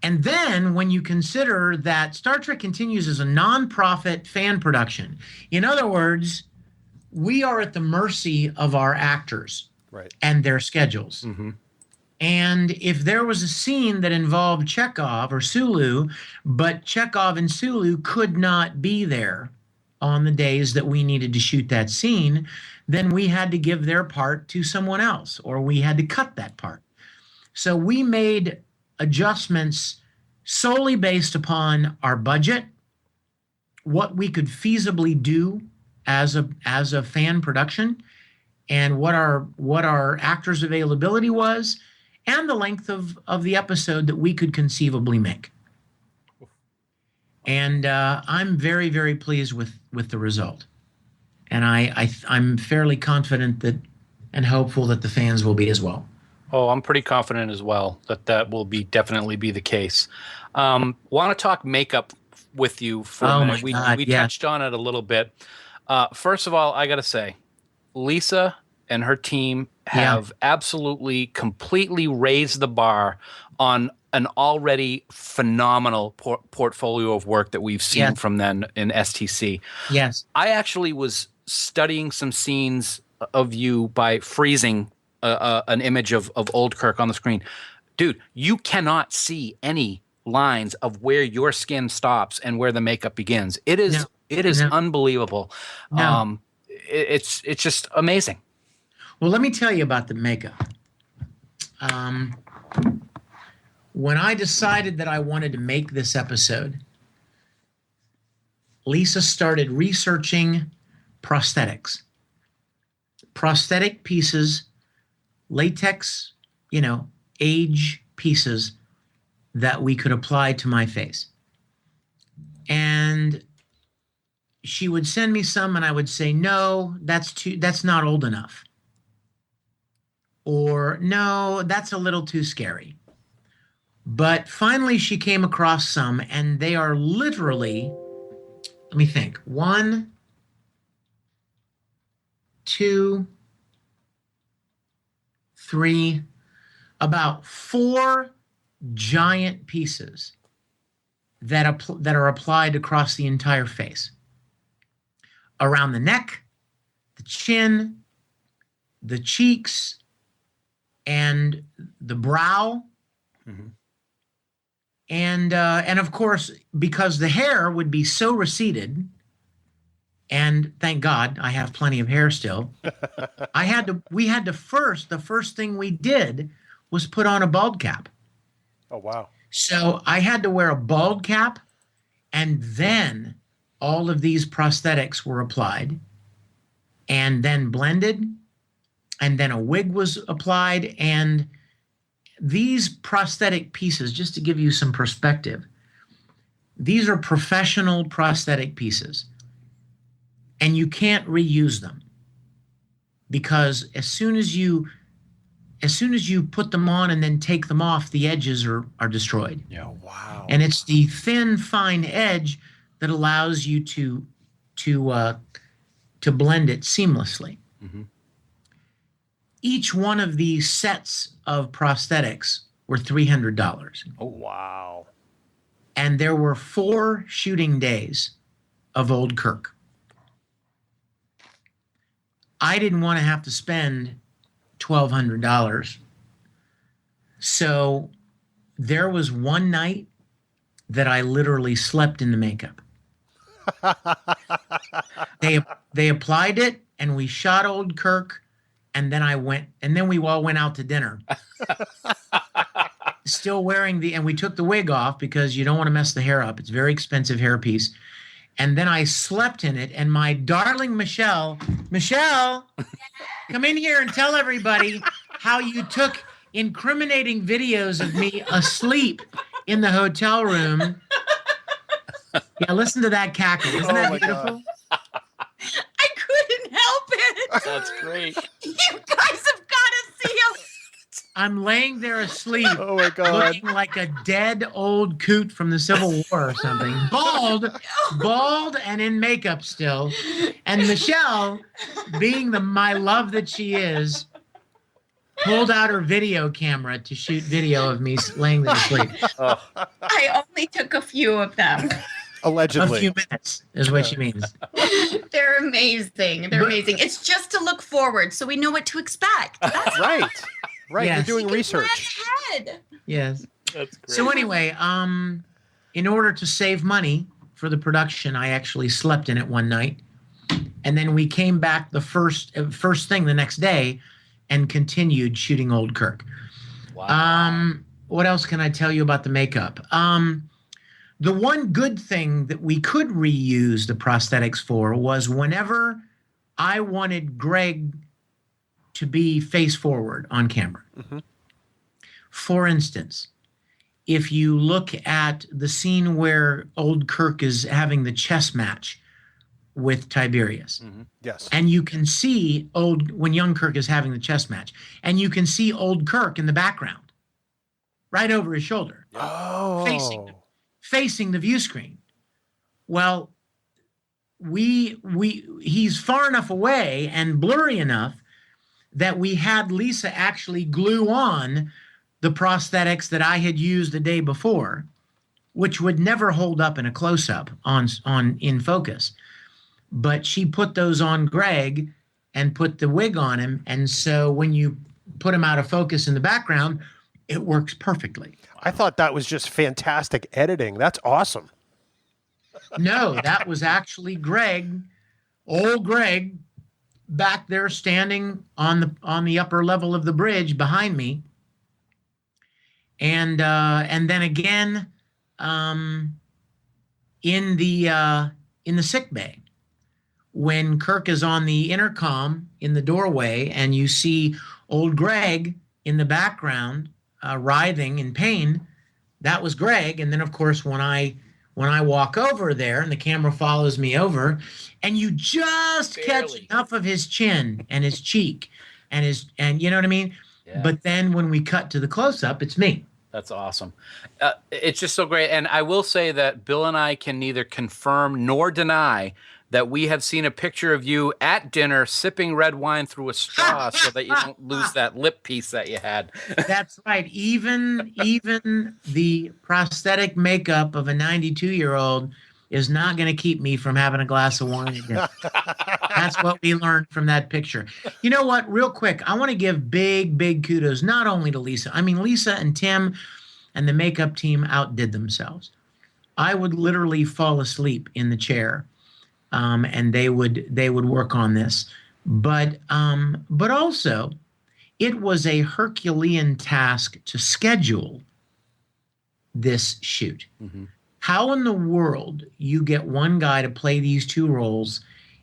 S4: And then when you consider that Star Trek Continues as a nonprofit fan production, in other words, we are at the mercy of our actors and their schedules.
S2: Mm-hmm.
S4: And if there was a scene that involved Chekhov or Sulu, but Chekhov and Sulu could not be there on the days that we needed to shoot that scene, then we had to give their part to someone else, or we had to cut that part. So we made adjustments solely based upon our budget, what we could feasibly do as a fan production, and what our actors' availability was, and the length of the episode that we could conceivably make. And I'm very, very pleased with the result. And I'm fairly confident that and hopeful that the fans will be as well.
S3: Oh, I'm pretty confident as well that will definitely be the case. Want to talk makeup with you for a minute. We touched on it a little bit. First of all, I got to say, Lisa and her team have absolutely completely raised the bar on an already phenomenal portfolio of work that we've seen from them in STC.
S4: Yes.
S3: I actually was studying some scenes of you by freezing an image of old Kirk on the screen. Dude, you cannot see any lines of where your skin stops and where the makeup begins. It is It is
S4: No.
S3: unbelievable.
S4: No.
S3: It's just amazing.
S4: Well, let me tell you about the makeup. When I decided that I wanted to make this episode, Lisa started researching prosthetics. Prosthetic pieces, latex, age pieces that we could apply to my face. And she would send me some and I would say, no, that's not old enough. Or no, that's a little too scary. But finally she came across some, and they are literally, let me think, 1, 2, 3, about 4 giant pieces that are applied across the entire face. Around the neck, the chin, the cheeks, and the brow.
S2: Mhm.
S4: And of course, because the hair would be so receded, and thank God I have plenty of hair still, the first thing we did was put on a bald cap.
S2: Oh, wow.
S4: So I had to wear a bald cap, and then all of these prosthetics were applied and then blended, and then a wig was applied. And these prosthetic pieces, just to give you some perspective, these are professional prosthetic pieces, and you can't reuse them, because as soon as you put them on and then take them off, the edges are destroyed.
S2: Yeah, wow.
S4: And it's the thin, fine edge that allows you to blend it seamlessly.
S2: Mm-hmm.
S4: Each one of these sets of prosthetics were $300.
S2: Oh, wow.
S4: And there were 4 shooting days of Old Kirk. I didn't want to have to spend $1,200. So there was one night that I literally slept in the makeup. They applied it, and we shot Old Kirk, and then we all went out to dinner. Still wearing and we took the wig off because you don't want to mess the hair up. It's a very expensive hairpiece. And then I slept in it, and my darling Michelle, come in here and tell everybody how you took incriminating videos of me asleep in the hotel room. Yeah, listen to that cackle. Isn't that beautiful?
S1: I couldn't help it.
S3: That's great.
S1: You guys have got to see him.
S4: I'm laying there asleep,
S2: Oh, my God.
S4: looking like a dead old coot from the Civil War or something. Bald and in makeup still. And Michelle, being my love that she is, pulled out her video camera to shoot video of me laying there asleep.
S1: I only took a few of them.
S2: Allegedly.
S4: A few minutes is what she means.
S1: They're amazing. They're amazing. It's just to look forward so we know what to expect. That's
S2: Right. Right.
S4: Yes.
S2: You're doing
S1: you can
S2: research.
S1: plan ahead.
S4: Yes.
S3: That's great.
S4: So anyway, in order to save money for the production, I actually slept in it one night, and then we came back the first thing the next day, and continued shooting Old Kirk.
S3: Wow.
S4: What else can I tell you about the makeup? The one good thing that we could reuse the prosthetics for was whenever I wanted Greg to be face forward on camera.
S2: Mm-hmm.
S4: For instance, if you look at the scene where Old Kirk is having the chess match with Tiberius,
S2: Mm-hmm. Yes.
S4: and you can see when young Kirk is having the chess match, and you can see Old Kirk in the background, right over his shoulder,
S2: Oh.
S4: facing the view screen. Well, he's far enough away and blurry enough that we had Lisa actually glue on the prosthetics that I had used the day before, which would never hold up in a close-up in focus. But she put those on Greg and put the wig on him, and so when you put him out of focus in the background, it works perfectly.
S2: I thought that was just fantastic editing. That's awesome.
S4: No, that was actually Greg, old Greg, back there standing on the upper level of the bridge behind me. And then again, in the sick bay, when Kirk is on the intercom in the doorway, and you see old Greg in the background writhing in pain, that was Greg. And then, of course, when I walk over there and the camera follows me over, and you just catch enough of his chin and his cheek and you know what I mean?
S3: Yeah.
S4: But then when we cut to the close-up, it's me.
S3: That's awesome. It's just so great. And I will say that Bill and I can neither confirm nor deny that we have seen a picture of you at dinner sipping red wine through a straw so that you don't lose that lip piece that you had.
S4: That's right. Even the prosthetic makeup of a 92-year-old is not going to keep me from having a glass of wine again. That's what we learned from that picture. You know what? Real quick, I want to give big kudos not only to Lisa. I mean, Lisa and Tim and the makeup team outdid themselves. I would literally fall asleep in the chair, and they would work on this. But also, it was a Herculean task to schedule this shoot. Mm-hmm. How in the world you get one guy to play these two roles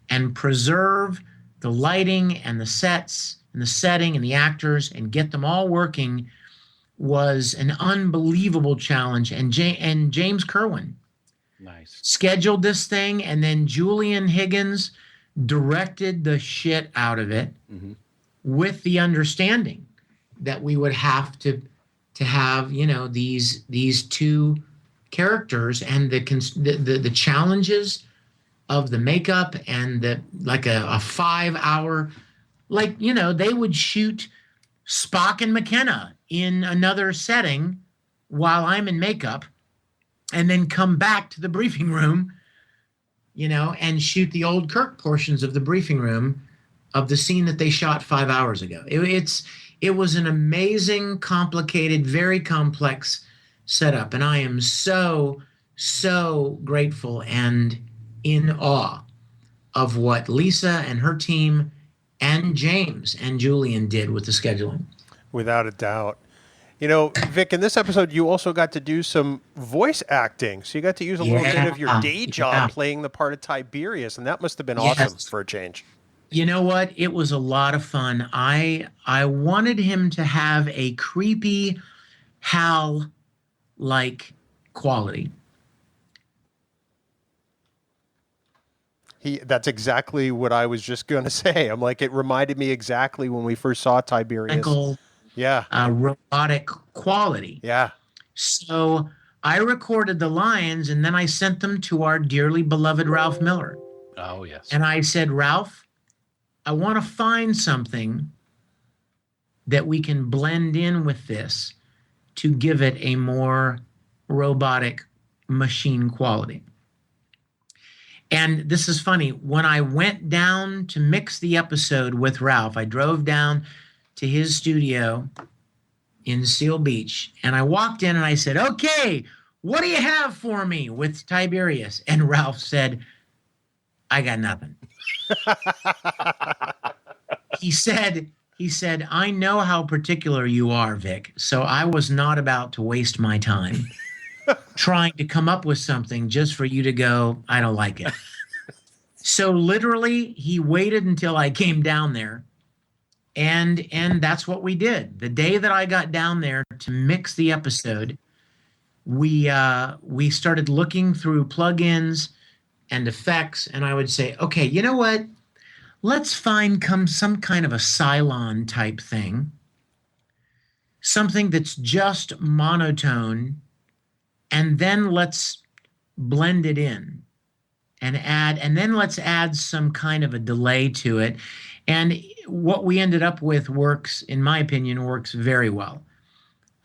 S4: and preserve the lighting and the sets and the setting and the actors and get them all working was an unbelievable challenge. And James Kerwin scheduled this thing, and then Julian Higgins directed the shit out of it, mm-hmm. with the understanding that we would have to have, you know, these two characters and the challenges of the makeup and the like a 5 hour, like, you know, they would shoot Spock and McKenna in another setting while I'm in makeup and then come back to the briefing room, you know, and shoot the old Kirk portions of the briefing room of the scene that they shot 5 hours ago. It was an amazing, complicated, very complex setup, and I am so grateful and in awe of what Lisa and her team and James and Julian did with the scheduling.
S2: Without a doubt. You know, Vic, in this episode, you also got to do some voice acting. So you got to use a little bit of your day job playing the part of Tiberius, and that must have been awesome for a change.
S4: You know what? It was a lot of fun. I wanted him to have a creepy Hal-like quality.
S2: That's exactly what I was just going to say. I'm like, it reminded me exactly when we first saw Tiberius.
S4: Robotic quality.
S2: Yeah.
S4: So I recorded the lines, and then I sent them to our dearly beloved Ralph Miller.
S3: Oh, yes.
S4: And I said, Ralph, I want to find something that we can blend in with this to give it a more robotic machine quality. And this is funny. When I went down to mix the episode with Ralph, I drove down to his studio in Seal Beach, and I walked in and I said, okay, what do you have for me with Tiberius? And Ralph said, I got nothing. He said, I know how particular you are, Vic, so I was not about to waste my time trying to come up with something just for you to go, I don't like it. So literally, he waited until I came down there, and that's what we did. The day that I got down there to mix the episode, we started looking through plugins and effects, and I would say, okay, you know what? Let's find some kind of a Cylon type thing, something that's just monotone, and then let's blend it in and then let's add some kind of a delay to it. And what we ended up with works, in my opinion, works very well.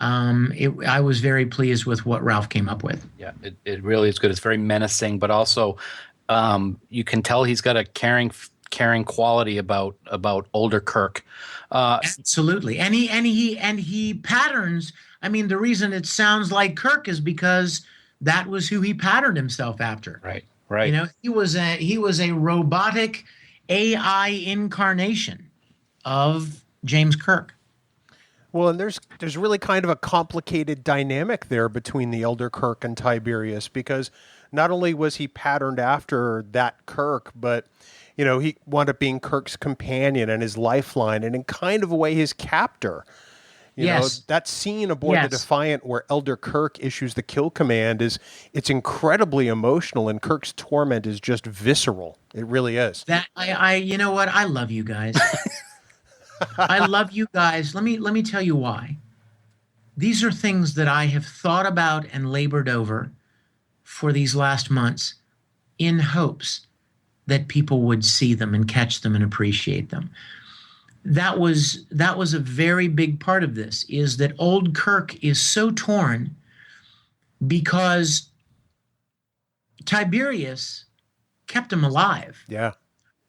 S4: I was very pleased with what Ralph came up with.
S3: Yeah, it really is good. It's very menacing, but also you can tell he's got a caring quality about older Kirk.
S4: Absolutely, and he patterns. I mean, the reason it sounds like Kirk is because that was who he patterned himself after.
S3: Right. Right.
S4: He was a robotic AI incarnation of James Kirk.
S2: Well, and there's really kind of a complicated dynamic there between the Elder Kirk and Tiberius, because not only was he patterned after that Kirk, but he wound up being Kirk's companion and his lifeline, and in kind of a way his captor. You know, that scene aboard the Defiant where Elder Kirk issues the kill command it's incredibly emotional, and Kirk's torment is just visceral. It really is.
S4: That you know what? I love you guys. I love you guys. Let me tell you why. These are things that I have thought about and labored over for these last months in hopes that people would see them and catch them and appreciate them. That was a very big part of this, is that old Kirk is so torn because Tiberius kept him alive.
S2: Yeah.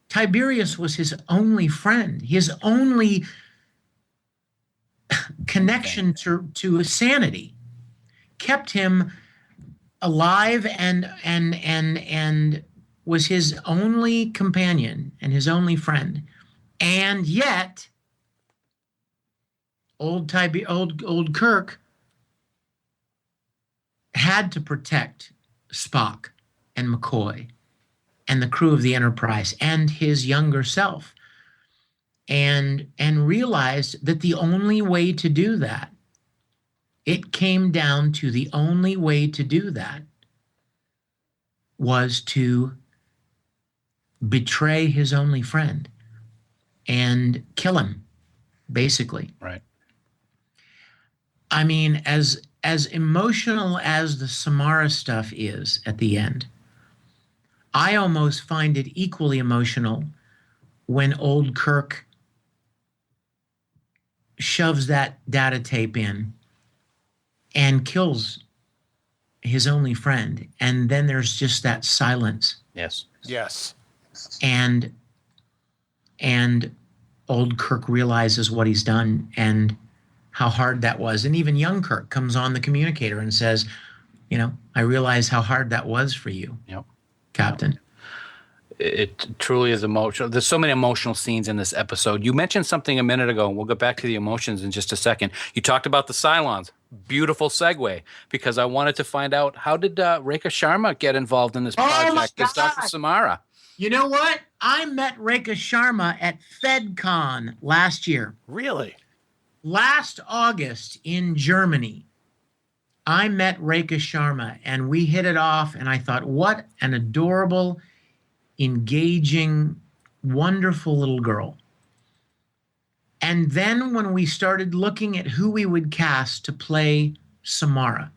S4: Tiberius was his only friend, his only connection to his sanity, kept him alive and was his only companion and his only friend. And yet, old Kirk had to protect Spock and McCoy and the crew of the Enterprise and his younger self, and realized that the only way to do that, it came down to the only way to do that was to betray his only friend and kill him, basically.
S3: Right.
S4: I mean, as emotional as the Samara stuff is at the end, I almost find it equally emotional when old Kirk shoves that data tape in and kills his only friend. And then there's just that silence.
S3: Yes.
S2: Yes.
S4: And old Kirk realizes what he's done and how hard that was. And even young Kirk comes on the communicator and says, I realize how hard that was for you.
S3: Yep.
S4: Captain.
S3: It truly is emotional. There's so many emotional scenes in this episode. You mentioned something a minute ago, and we'll get back to the emotions in just a second. You talked about the Cylons. Beautiful segue, because I wanted to find out, how did Rekha Sharma get involved in this project as Dr. Samara?
S4: You know what? I met Rekha Sharma at FedCon last year.
S2: Really?
S4: Last August in Germany, I met Rekha Sharma, and we hit it off, and I thought, what an adorable, engaging, wonderful little girl. And then when we started looking at who we would cast to play Samara,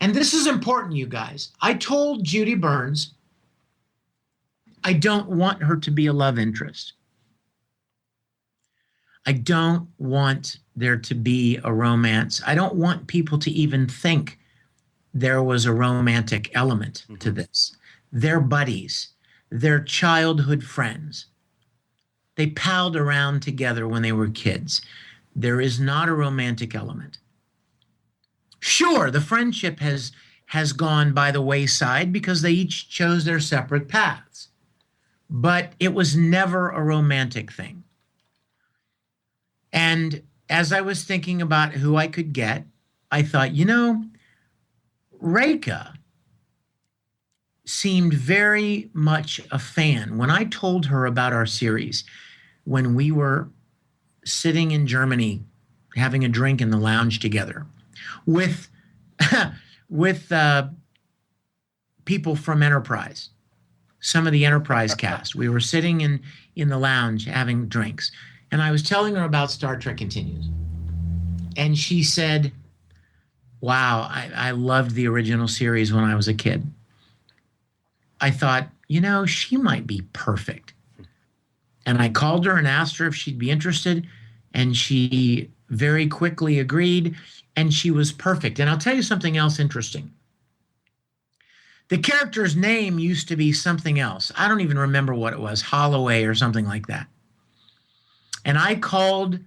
S4: and this is important, you guys, I told Judy Burns, I don't want her to be a love interest. I don't want there to be a romance. I don't want people to even think there was a romantic element to this. They're buddies. They're childhood friends. They palled around together when they were kids. There is not a romantic element. Sure, the friendship has gone by the wayside because they each chose their separate paths. But it was never a romantic thing. And as I was thinking about who I could get, I thought, Rekha seemed very much a fan. When I told her about our series, when we were sitting in Germany having a drink in the lounge together with people from Enterprise, some of the Enterprise cast, we were sitting in the lounge having drinks, and I was telling her about Star Trek Continues, and she said, wow, I loved the original series when I was a kid. I thought, she might be perfect. And I called her and asked her if she'd be interested, and she very quickly agreed, and she was perfect. And I'll tell you something else interesting. The character's name used to be something else. I don't even remember what it was, Holloway or something like that. And I called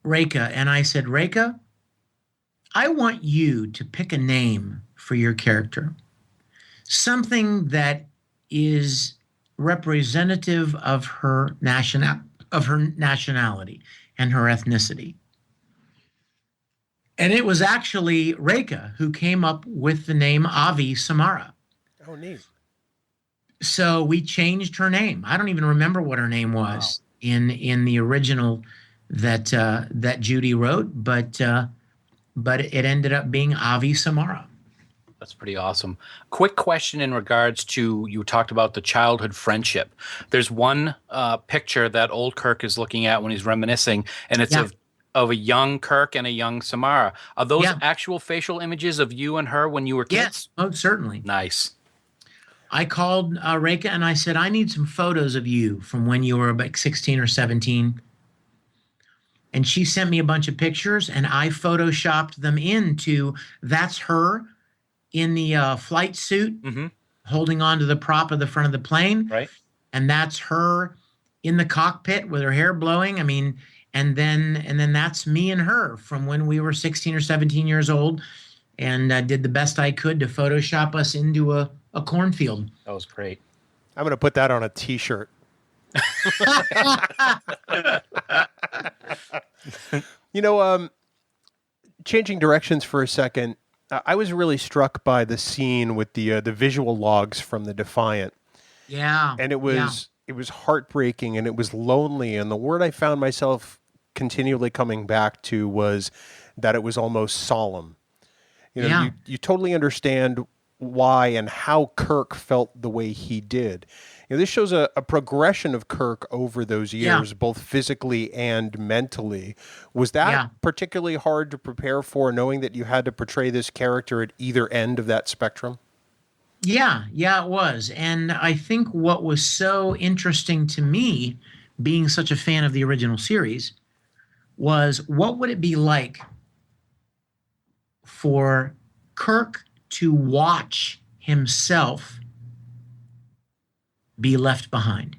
S4: Rekha and I said, Rekha, I want you to pick a name for your character. Something that is representative of her nationality and her ethnicity. And it was actually Reka who came up with the name Avi Samara.
S2: Oh, neat.
S4: So we changed her name. I don't even remember what her name was in the original that Judy wrote, but it ended up being Avi Samara.
S3: That's pretty awesome. Quick question in regards to, you talked about the childhood friendship. There's one picture that old Kirk is looking at when he's reminiscing, and it's of a young Kirk and a young Samara. Are those actual facial images of you and her when you were kids?
S4: Yes, most certainly.
S3: Nice.
S4: I called Reka and I said, I need some photos of you from when you were about 16 or 17. And she sent me a bunch of pictures, and I photoshopped them into, that's her in the flight suit, holding on to the prop of the front of the plane.
S3: Right.
S4: And that's her in the cockpit with her hair blowing. I mean, and then that's me and her from when we were 16 or 17 years old, and I did the best I could to Photoshop us into a cornfield.
S3: That was great.
S2: I'm going to put that on a T-shirt. Changing directions for a second, I was really struck by the scene with the visual logs from the Defiant.
S4: Yeah.
S2: And it was heartbreaking, and it was lonely, and the word I found myself continually coming back to was that it was almost solemn. You totally understand why and how Kirk felt the way he did. This shows a progression of Kirk over those years, both physically and mentally. Was that particularly hard to prepare for, knowing that you had to portray this character at either end of that spectrum?
S4: Yeah, it was. And I think what was so interesting to me, being such a fan of the original series, was what would it be like for Kirk to watch himself be left behind.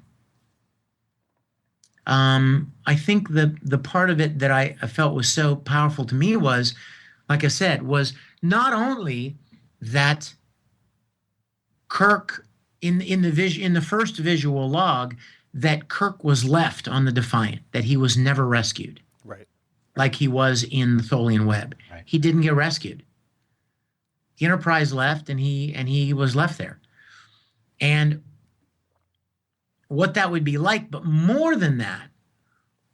S4: I think the part of it that I felt was so powerful to me was, like I said, was not only that Kirk in the first visual log, that Kirk was left on the Defiant, that he was never rescued,
S2: right? Like
S4: he was in the Tholian Web.
S3: Right.
S4: He didn't get rescued. The Enterprise left, and he was left there. And what that would be like, but more than that,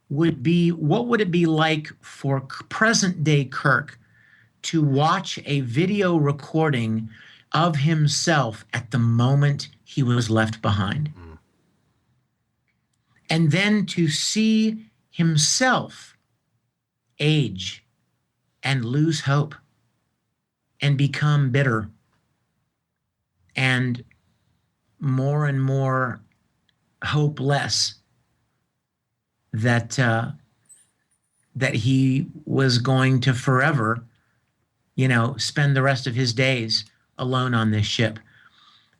S4: would be what would it be like for present day Kirk to watch a video recording of himself at the moment he was left behind. And then to see himself age and lose hope and become bitter and more hopeless that he was going to forever, spend the rest of his days alone on this ship.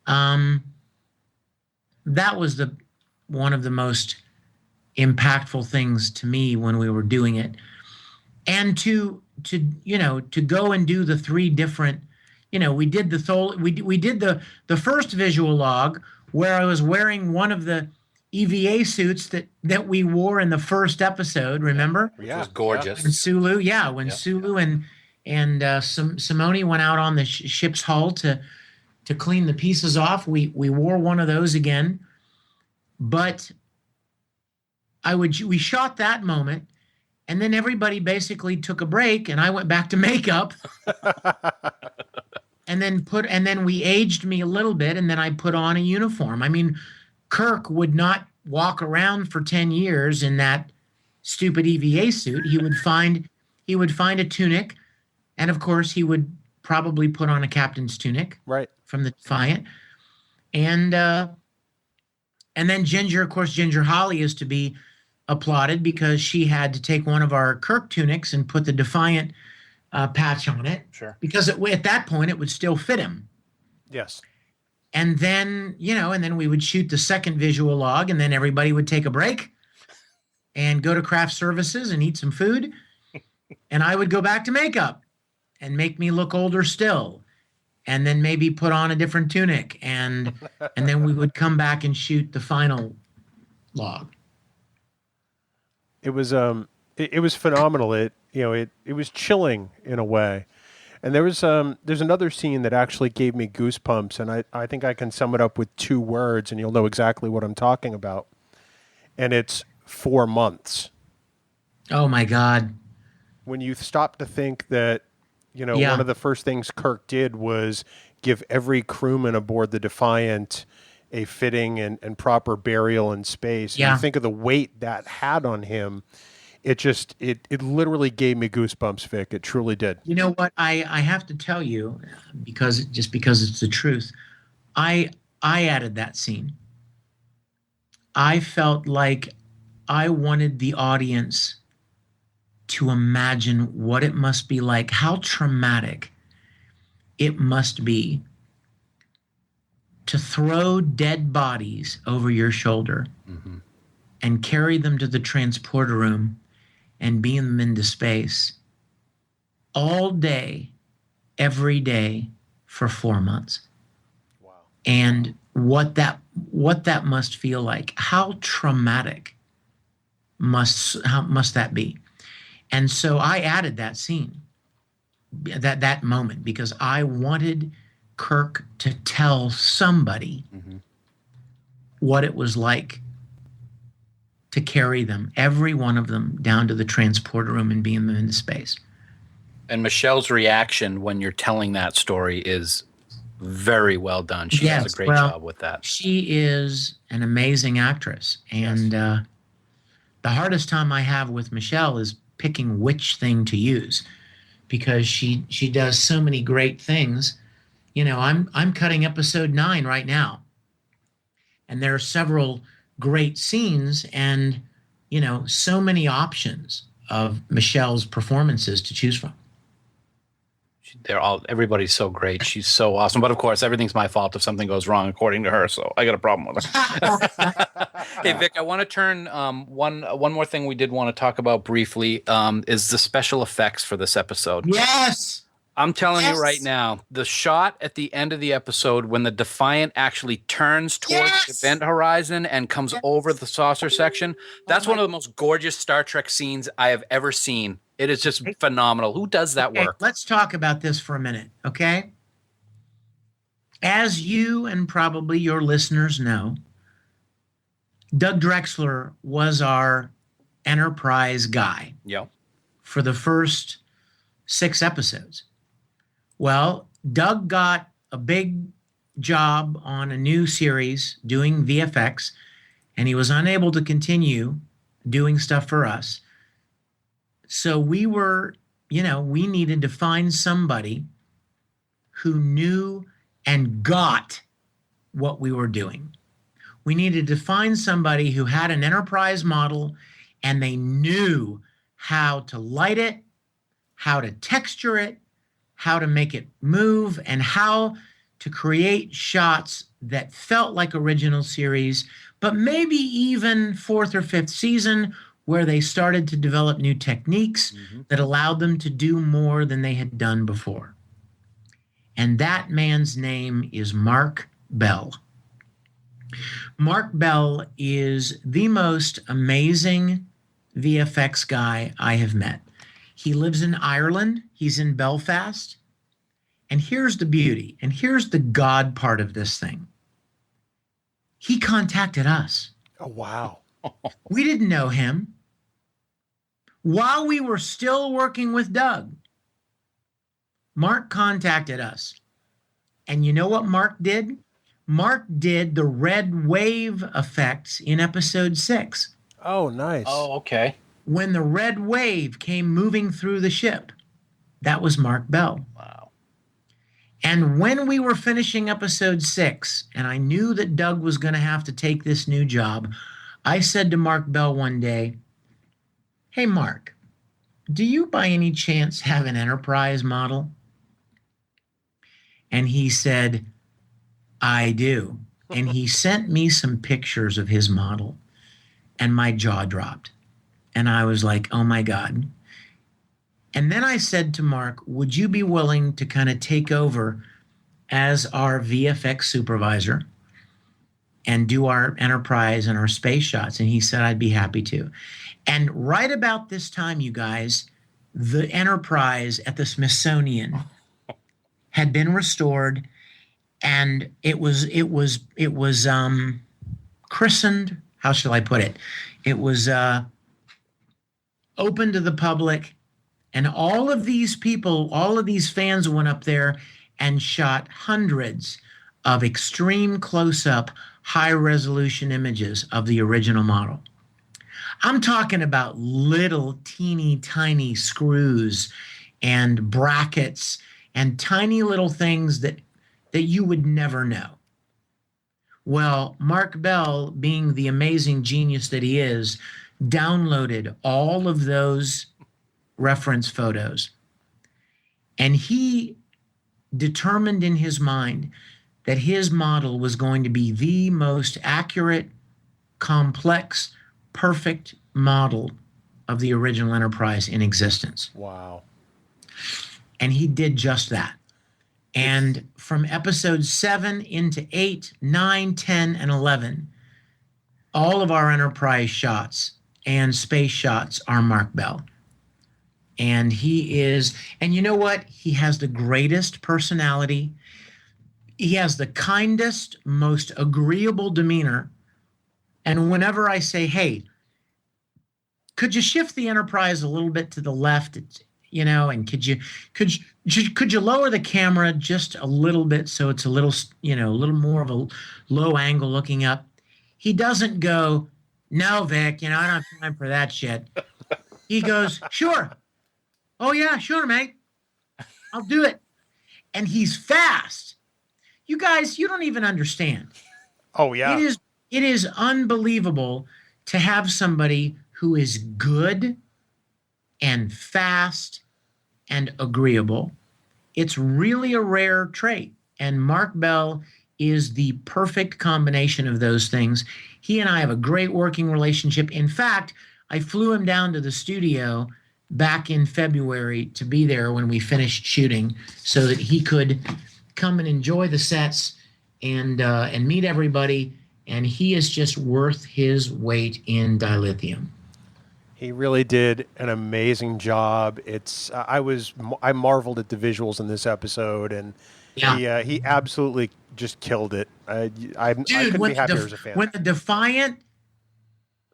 S4: That was one of the most impactful things to me when we were doing it. And to go and do the three different, we did the first visual log where I was wearing one of the EVA suits that we wore in the first episode, remember?
S3: Yeah. It was gorgeous.
S4: When Sulu, Sulu and Simone went out on the ship's hull to clean the pieces off. We wore one of those again, but we shot that moment, and then everybody basically took a break, and I went back to makeup, and then we aged me a little bit, and then I put on a uniform. I mean, Kirk would not walk around for 10 years in that stupid EVA suit. He would find a tunic, and of course he would probably put on a captain's tunic,
S2: right,
S4: from the Defiant. And then Ginger Holly is to be applauded because she had to take one of our Kirk tunics and put the Defiant patch on it.
S3: Sure.
S4: Because at that point it would still fit him.
S2: Yes.
S4: And then, we would shoot the second visual log, and then everybody would take a break and go to craft services and eat some food. And I would go back to makeup and make me look older still. and then maybe put on a different tunic, and then we would come back and shoot the final log.
S2: It was it was phenomenal. It was chilling in a way. And there's another scene that actually gave me goosebumps, and I think I can sum it up with 2 words, and you'll know exactly what I'm talking about. And it's 4 months.
S4: Oh my God.
S2: When you stop to think that, one of the first things Kirk did was give every crewman aboard the Defiant a fitting and proper burial in space.
S4: Yeah.
S2: And you think of the weight that had on him. It literally gave me goosebumps, Vic. It truly did.
S4: You know what? I have to tell you, because it's the truth. I added that scene. I felt like I wanted the audience to imagine what it must be like, how traumatic it must be to throw dead bodies over your shoulder and carry them to the transporter room and beam them into space all day, every day for 4 months.
S2: Wow.
S4: And what that must feel like, how traumatic must that be? And so I added that scene, that moment, because I wanted Kirk to tell somebody what it was like to carry them, every one of them, down to the transporter room and beam them into space.
S3: And Michelle's reaction when you're telling that story is very well done. She does a great job with that.
S4: She is an amazing actress. And the hardest time I have with Michelle is picking which thing to use, because she does so many great things. I'm cutting episode 9 right now, and there are several great scenes and, so many options of Michelle's performances to choose from.
S3: Everybody's so great. She's so awesome. But of course, everything's my fault if something goes wrong, according to her. So I got a problem with it. Hey, Vic, I want to turn one more thing we did want to talk about briefly is the special effects for this episode.
S4: Yes.
S3: I'm telling you right now, the shot at the end of the episode when the Defiant actually turns towards the event horizon and comes over the saucer section, that's one of the most gorgeous Star Trek scenes I have ever seen. It is just phenomenal. Who does that work?
S4: Let's talk about this for a minute, okay? As you and probably your listeners know, Doug Drexler was our Enterprise guy for the first 6 episodes. Well, Doug got a big job on a new series doing VFX, and he was unable to continue doing stuff for us. So we needed to find somebody who knew and got what we were doing. We needed to find somebody who had an Enterprise model and they knew how to light it, how to texture it, how to make it move, and how to create shots that felt like original series, but maybe even 4th or 5th season, where they started to develop new techniques that allowed them to do more than they had done before. And that man's name is Mark Bell. Mark Bell is the most amazing VFX guy I have met. He lives in Ireland. He's in Belfast. And here's the beauty, and here's the God part of this thing. He contacted us.
S2: Oh, wow.
S4: We didn't know him. While we were still working with Doug, Mark contacted us. And you know what Mark did? Mark did the red wave effects in episode 6.
S2: Oh, nice.
S3: Oh, okay.
S4: When the red wave came moving through the ship, that was Mark Bell.
S3: Wow.
S4: And when we were finishing episode 6, and I knew that Doug was going to have to take this new job, I said to Mark Bell one day, "Hey, Mark, do you by any chance have an Enterprise model?" And he said, "I do." And he sent me some pictures of his model, and my jaw dropped. And I was like, oh my God. And then I said to Mark, would you be willing to kind of take over as our VFX supervisor and do our Enterprise and our space shots. And he said, I'd be happy to. And right about this time, you guys, the Enterprise at the Smithsonian had been restored, and it was christened. How shall I put it? It was open to the public, and all of these people, all of these fans went up there and shot hundreds of extreme close-up, high-resolution images of the original model. I'm talking about little teeny tiny screws and brackets and tiny little things that you would never know. Well, Mark Bell, being the amazing genius that he is, downloaded all of those reference photos, and he determined in his mind that his model was going to be the most accurate, complex, perfect model of the original Enterprise in existence.
S2: Wow.
S4: And he did just that. And from episode 7 into 8, 9, 10, and 11, all of our Enterprise shots and space shots are Mark Bell. And he is, and you know what? He has the greatest personality. He has the kindest, most agreeable demeanor. And whenever I say, hey, could you shift the Enterprise a little bit to the left? And could you lower the camera just a little bit so it's a little more of a low angle looking up? He doesn't go, no, Vic, I don't have time for that shit. He goes, sure. Oh yeah, sure, mate. I'll do it. And he's fast. You guys, you don't even understand.
S2: Oh yeah.
S4: It is unbelievable to have somebody who is good and fast and agreeable. It's really a rare trait. And Mark Bell is the perfect combination of those things. He and I have a great working relationship. In fact, I flew him down to the studio back in February to be there when we finished shooting so that he could come and enjoy the sets and meet everybody. And he is just worth his weight in dilithium.
S2: He really did an amazing job. I marveled at the visuals in this episode, and he absolutely just killed it. I couldn't be happier as a fan.
S4: When the Defiant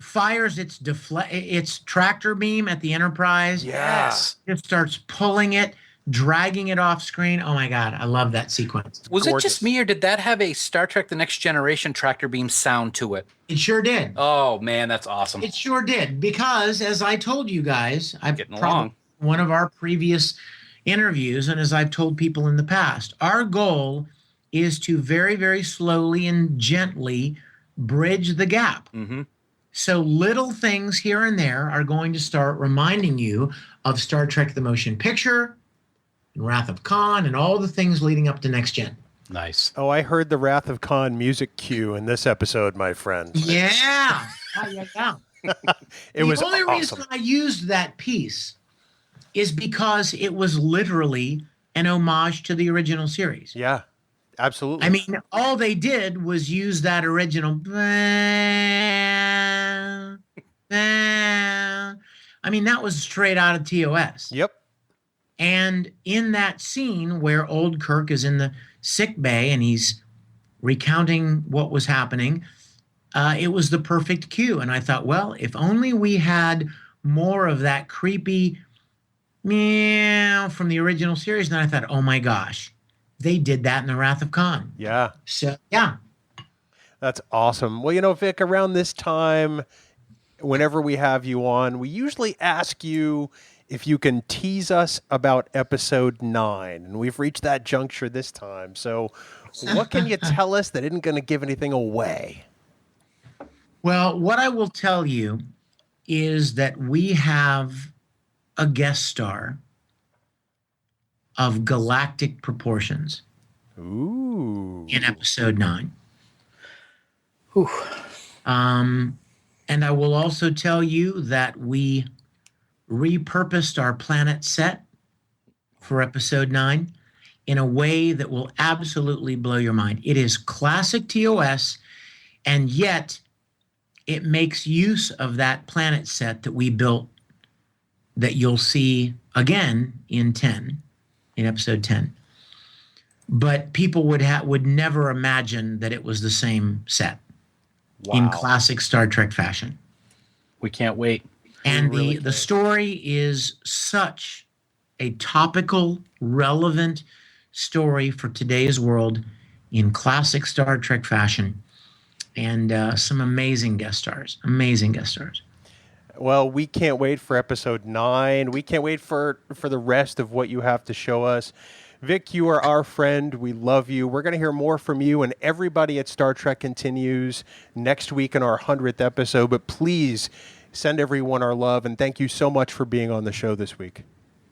S4: fires its tractor beam at the Enterprise,
S2: yes,
S4: it starts pulling it, dragging it off screen. Oh my God, I love that sequence.
S3: Was it just me, or did that have a Star Trek The Next Generation tractor beam sound to it?
S4: It sure did.
S3: Oh man, that's awesome.
S4: It sure did, because as I told you guys,
S3: Getting along.
S4: One of our previous interviews, and as I've told people in the past, our goal is to very, very slowly and gently bridge the gap.
S3: Mm-hmm.
S4: So little things here and there are going to start reminding you of Star Trek The Motion Picture, and Wrath of Khan, and all the things leading up to Next Gen.
S3: Nice.
S2: Oh, I heard the Wrath of Khan music cue in this episode, my friend.
S4: Yeah. Yeah.
S2: It was
S4: awesome. The only reason I used that piece is because it was literally an homage to the original series.
S2: Yeah, absolutely.
S4: I mean, all they did was use that original. I mean, that was straight out of TOS.
S2: Yep.
S4: And in that scene where old Kirk is in the sick bay and he's recounting what was happening, it was the perfect cue. And I thought, well, if only we had more of that creepy meow from the original series. And I thought, oh my gosh, they did that in the Wrath of Khan.
S2: Yeah.
S4: So, yeah.
S2: That's awesome. Well, Vic, around this time, whenever we have you on, we usually ask you if you can tease us about episode 9. And we've reached that juncture this time. So what can you tell us that isn't going to give anything away?
S4: Well, what I will tell you is that we have a guest star of galactic proportions.
S2: Ooh.
S4: In episode 9.
S3: Whew.
S4: And I will also tell you that we repurposed our planet set for episode 9. in a way that will absolutely blow your mind. It is classic TOS, and yet it makes use of that planet set that we built that you'll see again in episode 10. But people would never imagine that it was the same set in classic Star Trek fashion.
S3: We can't wait.
S4: And the story is such a topical, relevant story for today's world in classic Star Trek fashion. And some amazing guest stars.
S2: Well, we can't wait for episode 9. We can't wait for the rest of what you have to show us. Vic, you are our friend. We love you. We're going to hear more from you and everybody at Star Trek Continues next week in our 100th episode. But please send everyone our love, and thank you so much for being on the show this week.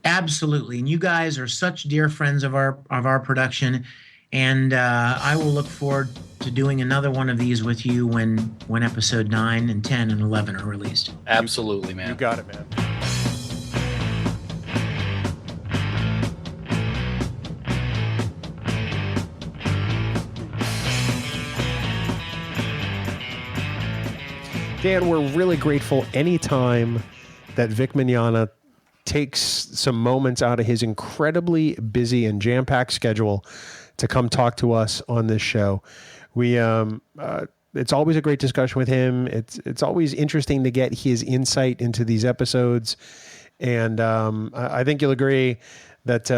S4: Absolutely. And you guys are such dear friends of our production. And I will look forward to doing another one of these with you when episode 9 and 10 and 11 are released.
S3: Absolutely, man.
S2: You got it, man. Dan, we're really grateful anytime that Vic Mignogna takes some moments out of his incredibly busy and jam-packed schedule to come talk to us on this show. We it's always a great discussion with him. It's always interesting to get his insight into these episodes, and I think you'll agree that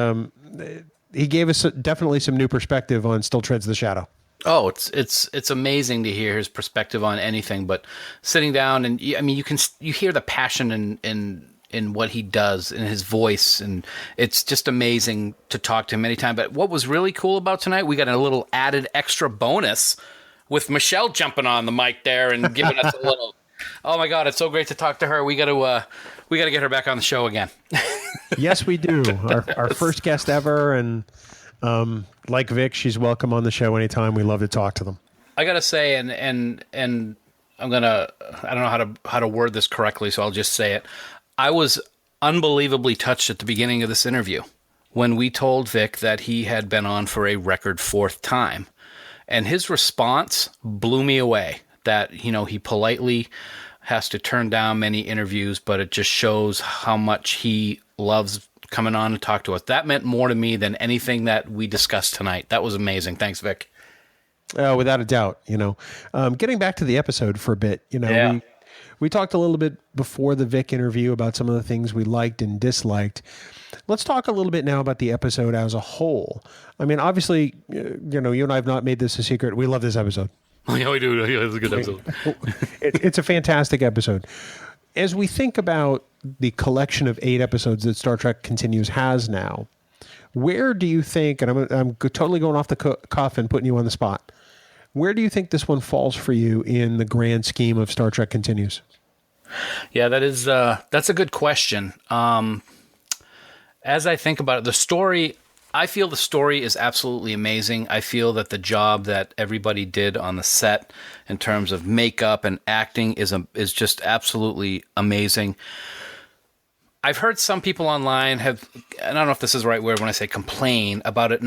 S2: he gave us definitely some new perspective on Still Treads the Shadow.
S3: Oh, it's amazing to hear his perspective on anything. But sitting down and you hear the passion in what he does in his voice, and it's just amazing to talk to him anytime. But what was really cool about tonight, we got a little added extra bonus with Michelle jumping on the mic there and giving us a little. Oh my God, it's so great to talk to her. We got to get her back on the show again.
S2: Yes, we do. Our first guest ever, and like Vic, she's welcome on the show anytime. We love to talk to them.
S3: I gotta say, and I don't know how to word this correctly, so I'll just say it. I was unbelievably touched at the beginning of this interview when we told Vic that he had been on for a record 4th time, and his response blew me away. That he politely has to turn down many interviews, but it just shows how much he loves coming on and talk to us. That meant more to me than anything that we discussed tonight. That was amazing. Thanks, Vic.
S2: Without a doubt. Getting back to the episode for a bit,
S3: Yeah.
S2: We talked a little bit before the Vic interview about some of the things we liked and disliked. Let's talk a little bit now about the episode as a whole. I mean, obviously, you and I have not made this a secret. We love this episode.
S3: Oh, yeah, we do. Yeah, it's a good episode.
S2: It's a fantastic episode. As we think about the collection of 8 episodes that Star Trek Continues has now, where do you think, and I'm totally going off the cuff and putting you on the spot, where do you think this one falls for you in the grand scheme of Star Trek Continues?
S3: Yeah, that's a good question. As I think about it, the story, I feel the story is absolutely amazing. I feel that the job that everybody did on the set in terms of makeup and acting is just absolutely amazing. I've heard some people online and I don't know if this is the right word when I say complain about it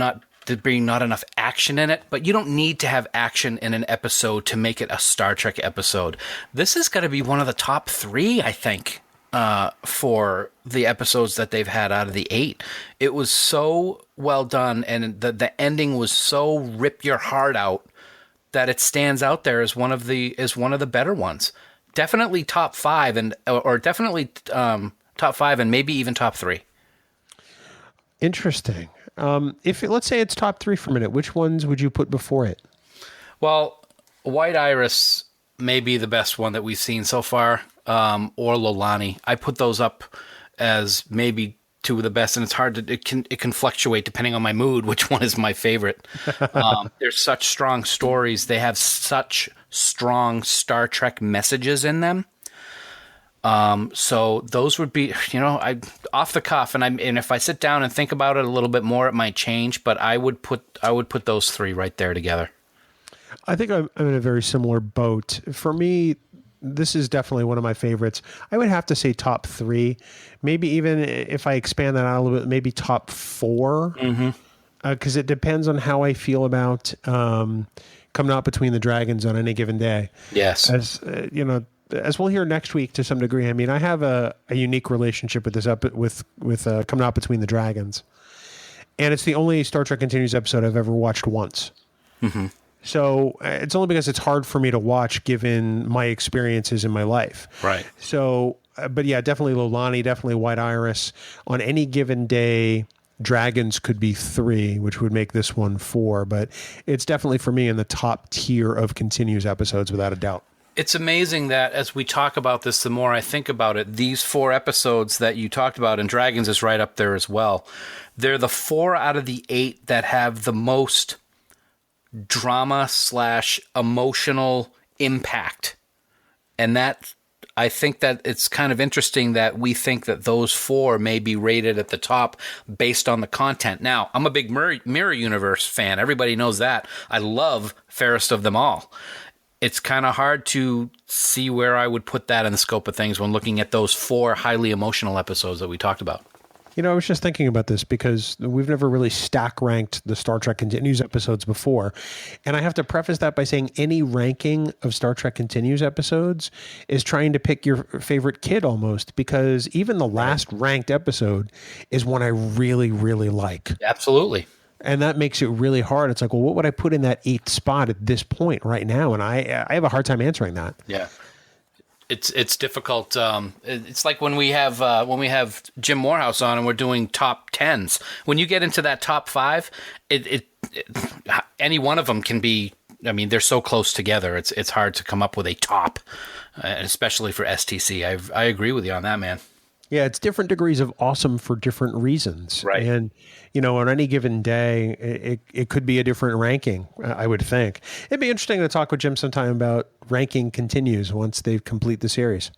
S3: there being not enough action in it, but you don't need to have action in an episode to make it a Star Trek episode. This is going to be one of the top 3, I think, for the episodes that they've had out of the 8. It was so well done, and the ending was so rip your heart out that it stands out there as one of the better ones. Definitely top 5, or definitely top 5, and maybe even top 3.
S2: Interesting. Let's say it's top 3 for a minute, which ones would you put before it?
S3: Well, White Iris may be the best one that we've seen so far, or Lolani. I put those up as maybe 2 of the best, and it's hard to it can fluctuate depending on my mood which one is my favorite. There's such strong stories. They have such strong Star Trek messages in them. So those would be, I off the cuff, and if I sit down and think about it a little bit more, it might change, but I would put those 3 right there together.
S2: I think I'm in a very similar boat. For me, this is definitely one of my favorites. I would have to say top 3, maybe even if I expand that out a little bit, maybe top 4.
S3: Mm-hmm.
S2: because it depends on how I feel about coming out between the dragons on any given day.
S3: Yes.
S2: As as we'll hear next week to some degree. I mean, I have a unique relationship with this with coming out between the dragons, and it's the only Star Trek Continues episode I've ever watched once. Mm-hmm. So it's only because it's hard for me to watch given my experiences in my life.
S3: Right.
S2: So, but yeah, definitely Lolani, definitely White Iris. On any given day, dragons could be 3, which would make this one 4. But it's definitely for me in the top tier of Continues episodes, without a doubt.
S3: It's amazing that as we talk about this, the more I think about it, these 4 episodes that you talked about, and Dragons is right up there as well, they're the 4 out of the 8 that have the most drama/emotional impact. And that, I think that it's kind of interesting that we think that those 4 may be rated at the top based on the content. Now, I'm a big Mirror Universe fan. Everybody knows that. I love Fairest of Them All. It's kind of hard to see where I would put that in the scope of things when looking at those 4 highly emotional episodes that we talked about.
S2: You know, I was just thinking about this because we've never really stack ranked the Star Trek Continues episodes before. And I have to preface that by saying any ranking of Star Trek Continues episodes is trying to pick your favorite kid almost, because even the last ranked episode is one I really, really like.
S3: Absolutely.
S2: And that makes it really hard. It's like, well, what would I put in that 8th spot at this point right now? And I have a hard time answering that.
S3: Yeah. It's difficult. It's like when we have Jim Morehouse on and we're doing top 10s. When you get into that top 5, any one of them can be. I mean, they're so close together. It's hard to come up with a top, especially for STC. I agree with you on that, man.
S2: Yeah, it's different degrees of awesome for different reasons.
S3: Right.
S2: And, on any given day, it could be a different ranking, I would think. It'd be interesting to talk with Jim sometime about ranking Continues once they complete the series.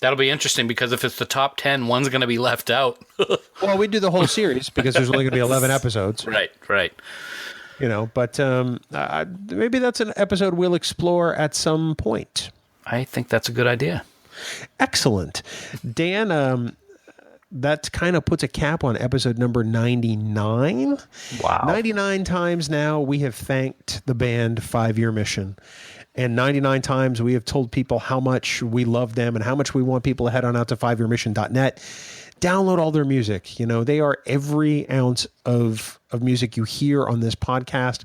S3: That'll be interesting because if it's the top 10, one's going to be left out.
S2: Well, we do the whole series because there's only going to be 11 episodes.
S3: Right.
S2: But maybe that's an episode we'll explore at some point.
S3: I think that's a good idea.
S2: Excellent. Dan, that kind of puts a cap on episode number 99.
S3: Wow.
S2: 99 times now we have thanked the band 5-Year Mission. And 99 times we have told people how much we love them and how much we want people to head on out to 5yearmission.net. Download all their music. They are every ounce of music you hear on this podcast.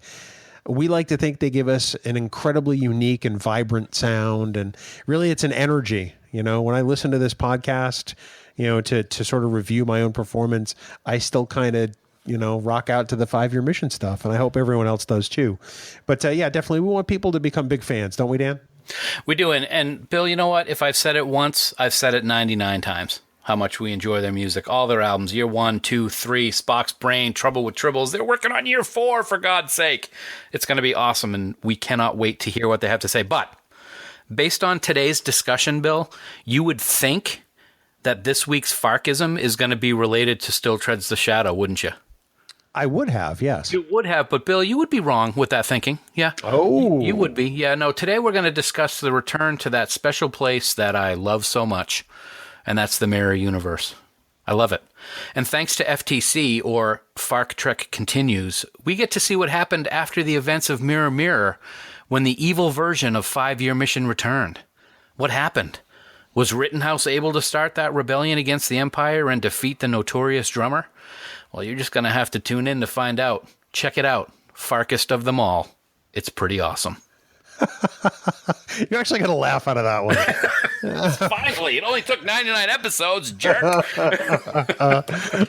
S2: We like to think they give us an incredibly unique and vibrant sound. And really, it's an energy. When I listen to this podcast, to sort of review my own performance, I still kind of, rock out to the 5-Year Mission stuff. And I hope everyone else does too. But yeah, definitely we want people to become big fans, don't we, Dan?
S3: We do. And Bill, you know what? If I've said it once, I've said it 99 times. How much we enjoy their music, all their albums, year 1, 2, 3, Spock's Brain, Trouble with Tribbles. They're working on year 4, for God's sake. It's going to be awesome, and we cannot wait to hear what they have to say. But based on today's discussion, Bill, you would think that this week's Farkism is going to be related to Still Treads the Shadow, wouldn't you?
S2: I would have, yes.
S3: You would have, but Bill, you would be wrong with that thinking. Yeah.
S2: Oh.
S3: You would be. Yeah, no, today we're going to discuss the return to that special place that I love so much. And that's the Mirror Universe. I love it. And thanks to FTC, or Fark Trek Continues, we get to see what happened after the events of Mirror Mirror when the evil version of 5-Year Mission returned. What happened? Was Rittenhouse able to start that rebellion against the Empire and defeat the notorious drummer? Well, you're just going to have to tune in to find out. Check it out. Farkest of them all. It's pretty awesome.
S2: You're actually going to laugh out of that one.
S3: Finally, it only took 99 episodes, jerk.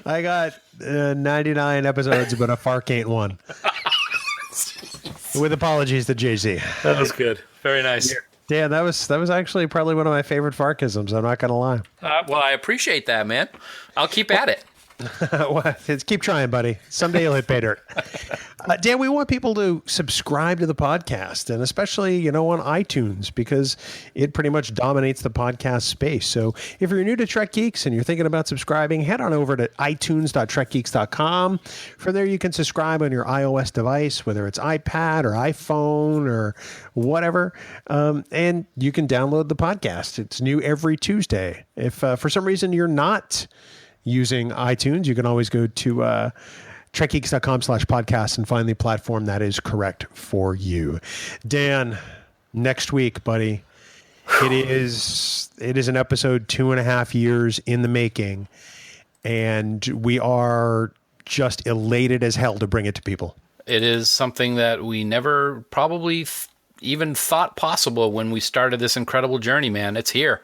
S2: I got 99 episodes, but a Fark ain't one. With apologies to Jay-Z.
S3: That was good. Very nice.
S2: Yeah, that was actually probably one of my favorite Farkisms. I'm not going to lie.
S3: Well, I appreciate that, man. I'll keep at it.
S2: Well, keep trying, buddy. Someday you'll hit pay dirt. Dan, we want people to subscribe to the podcast, and especially, on iTunes, because it pretty much dominates the podcast space. So if you're new to Trek Geeks and you're thinking about subscribing, head on over to itunes.trekgeeks.com. From there, you can subscribe on your iOS device, whether it's iPad or iPhone or whatever, and you can download the podcast. It's new every Tuesday. If for some reason you're not using iTunes, you can always go to trekgeeks.com/podcast and find the platform that is correct for you. Dan, next week, buddy, it is an episode 2.5 years in the making, and we are just elated as hell to bring it to people.
S3: It is something that we never probably even thought possible when we started this incredible journey, man. It's here.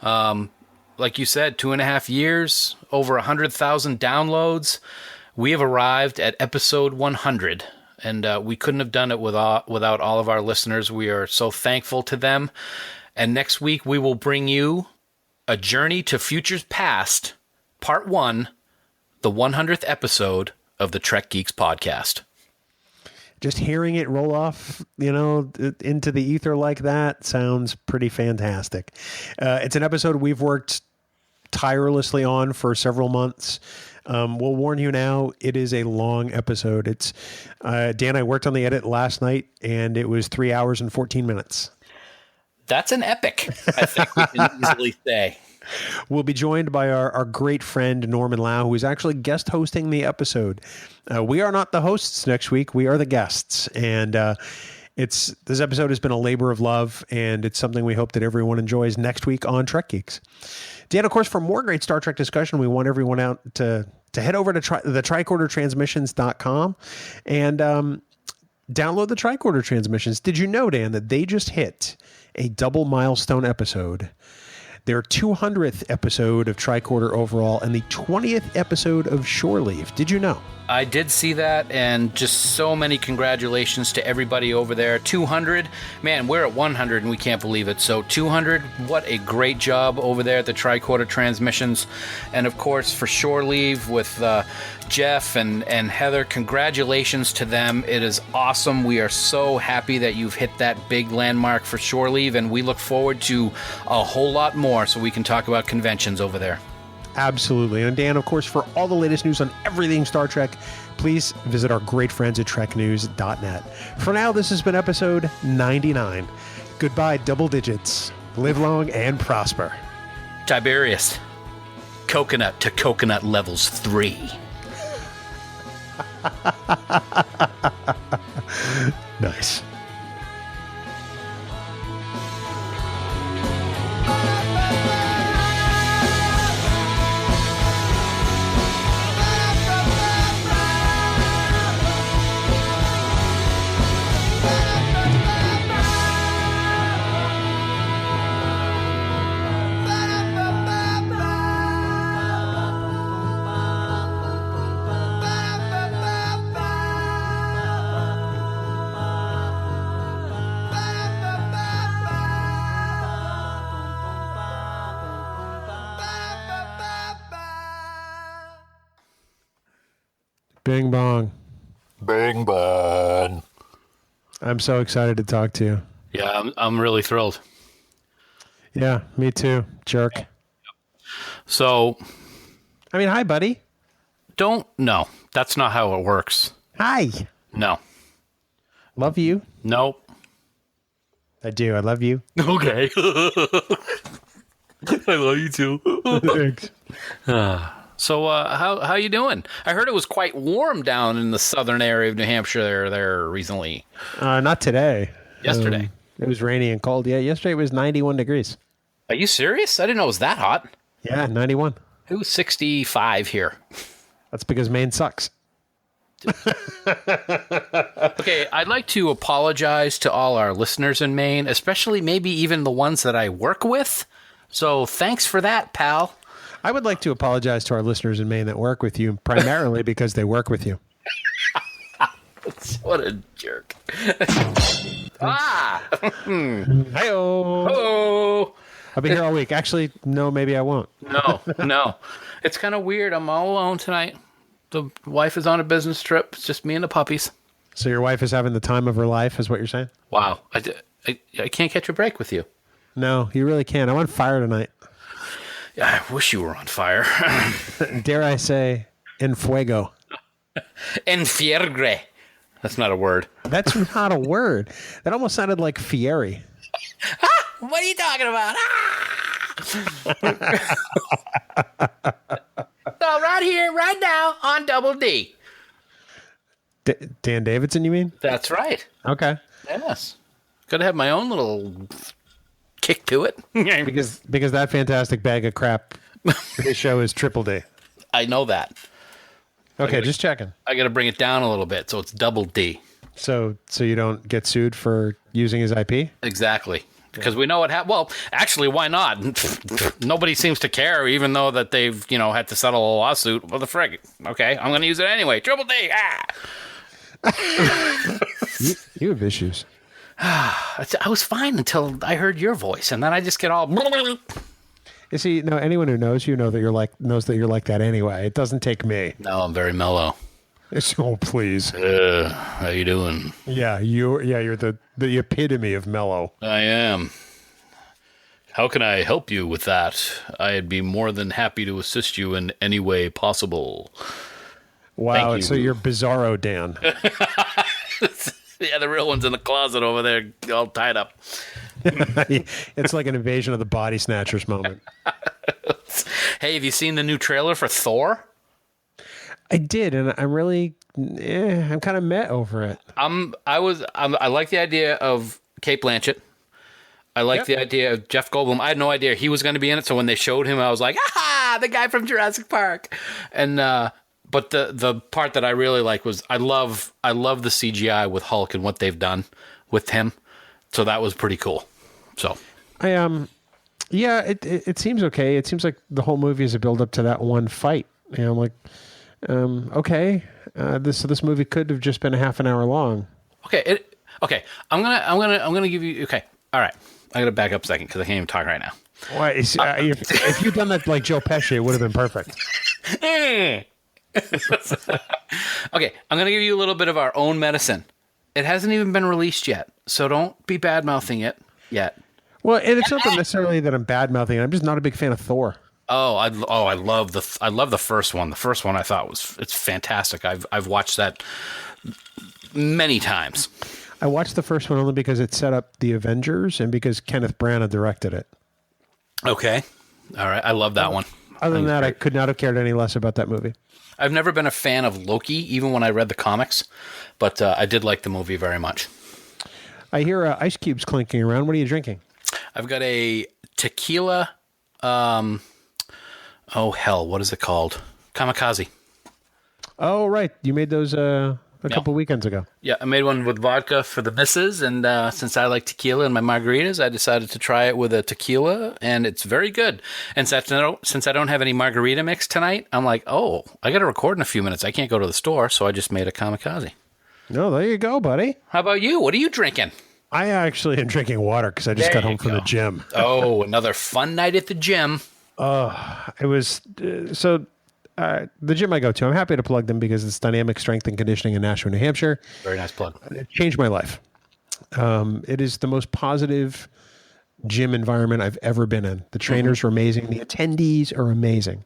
S3: Like you said, 2.5 years, over 100,000 downloads. We have arrived at episode 100, and we couldn't have done it without all of our listeners. We are so thankful to them. And next week, we will bring you A Journey to Futures Past, Part 1, the 100th episode of the Trek Geeks podcast.
S2: Just hearing it roll off, into the ether like that sounds pretty fantastic. It's an episode we've worked tirelessly on for several months. We'll warn you now, it is a long episode. It's Dan, I worked on the edit last night, and it was 3 hours and 14 minutes.
S3: That's an epic, I think we can easily say.
S2: We'll be joined by our great friend, Norman Lau, who is actually guest hosting the episode. We are not the hosts next week. We are the guests. And this episode has been a labor of love, and it's something we hope that everyone enjoys next week on Trek Geeks. Dan, of course, for more great Star Trek discussion, we want everyone out to head over to the tricordertransmissions.com and download the Tricorder Transmissions. Did you know, Dan, that they just hit a double milestone episode? Their 200th episode of Tricorder overall and the 20th episode of Shore Leave. Did you know?
S3: I did see that, and just so many congratulations to everybody over there. 200, man, we're at 100 and we can't believe it. So 200, what a great job over there at the Tricorder Transmissions. And of course, for Shore Leave with Jeff and Heather, congratulations to them. It is awesome. We are so happy that you've hit that big landmark for Shore Leave, and we look forward to a whole lot more so we can talk about conventions over there.
S2: Absolutely. And Dan, of course, for all the latest news on everything Star Trek, please visit our great friends at treknews.net. For now, this has been episode 99. Goodbye, double digits. Live long and prosper.
S3: Tiberius, coconut to coconut levels 3.
S2: Nice. Bing bong.
S3: Bing bong.
S2: I'm so excited to talk to you.
S3: Yeah, I'm really thrilled.
S2: Yeah, me too, jerk.
S3: So,
S2: I mean, hi, buddy.
S3: No, that's not how it works.
S2: Hi.
S3: No.
S2: Love you.
S3: Nope.
S2: I do. I love you.
S3: Okay. I love you too.
S2: Thanks.
S3: So, how you doing? I heard it was quite warm down in the southern area of New Hampshire there recently.
S2: Not today.
S3: Yesterday.
S2: It was rainy and cold. Yeah, yesterday it was 91 degrees.
S3: Are you serious? I didn't know it was that hot.
S2: Yeah, 91.
S3: It was 65 here.
S2: That's because Maine sucks.
S3: Okay, I'd like to apologize to all our listeners in Maine, especially maybe even the ones that I work with. So thanks for that, pal.
S2: I would like to apologize to our listeners in Maine that work with you, primarily because they work with you.
S3: What a jerk.
S2: Hi-oh.
S3: Oh.
S2: I'll be here all week. Actually, no, maybe I won't.
S3: No. It's kind of weird. I'm all alone tonight. The wife is on a business trip. It's just me and the puppies.
S2: So your wife is having the time of her life, is what you're saying?
S3: Wow. I can't catch a break with you.
S2: No, you really can't. I'm on fire tonight.
S3: Yeah, I wish you were on fire.
S2: Dare I say, en fuego.
S3: En fiegre. That's not a word.
S2: That's not a word. That almost sounded like Fieri.
S3: What are you talking about? So right here, right now, on Double D.
S2: Dan Davidson, you mean?
S3: That's right.
S2: Okay.
S3: Yes. Got to have my own little kick to it.
S2: because that fantastic bag of crap, his show is Triple D.
S3: I know that.
S2: Okay, just checking.
S3: I got to bring it down a little bit, so it's double D.
S2: So you don't get sued for using his IP?
S3: Exactly. Because we know what happened. Well, actually, why not? Nobody seems to care, even though that they've, had to settle a lawsuit. Well, the frig. Okay, I'm going to use it anyway. Triple D.
S2: You have issues.
S3: I was fine until I heard your voice, and then I just get all.
S2: You see, no, anyone who knows you knows that you're like that anyway. It doesn't take me.
S3: No, I'm very mellow.
S2: Oh, please.
S3: How you doing?
S2: Yeah, you're the epitome of mellow.
S3: I am. How can I help you with that? I'd be more than happy to assist you in any way possible.
S2: Wow,
S3: Thank
S2: so
S3: you.
S2: you're Bizarro Dan.
S3: Yeah, the real one's in the closet over there, all tied up.
S2: It's like an Invasion of the Body Snatchers moment.
S3: Hey, have you seen the new trailer for Thor?
S2: I did, and I'm really, I'm kind of met over it.
S3: I like the idea of Kate Blanchett. I like the idea of Jeff Goldblum. I had no idea he was going to be in it, so when they showed him, I was like, "Aha, the guy from Jurassic Park!" And but the part that I really like was I love the CGI with Hulk and what they've done with him. So that was pretty cool. So
S2: it seems okay. It seems like the whole movie is a build up to that one fight. I'm like, okay, this movie could have just been a half an hour long.
S3: Okay. I'm gonna give you. Okay. All right. I gotta back up a second because I can't even talk right now.
S2: Why? If you'd done that like Joe Pesci, it would have been perfect.
S3: Okay. I'm gonna give you a little bit of our own medicine. It hasn't even been released yet, so don't be bad mouthing it yet.
S2: Well, and it's not necessarily that I'm bad mouthing. I'm just not a big fan of Thor.
S3: I love the first one. The first one I thought it's fantastic. I've watched that many times.
S2: I watched the first one only because it set up the Avengers and because Kenneth Branagh directed it.
S3: Okay, all right. I love that one.
S2: Other than that, I could not have cared any less about that movie.
S3: I've never been a fan of Loki, even when I read the comics, but I did like the movie very much.
S2: I hear ice cubes clinking around. What are you drinking?
S3: I've got a tequila. Oh hell, what is it called? Kamikaze.
S2: Oh right, you made those a couple weekends ago.
S3: Yeah, I made one with vodka for the missus, and since I like tequila in my margaritas, I decided to try it with a tequila, and it's very good. And since I don't have any margarita mix tonight, I'm like, oh, I got to record in a few minutes. I can't go to the store, so I just made a kamikaze.
S2: No, there you go, buddy.
S3: How about you? What are you drinking?
S2: I actually am drinking water because I just got home from the gym.
S3: Oh, another fun night at the gym.
S2: It was the gym I go to, I'm happy to plug them because it's Dynamic Strength and Conditioning in Nashua, New Hampshire.
S3: Very nice plug.
S2: It changed my life. It is the most positive gym environment I've ever been in. The trainers are amazing. The attendees are amazing.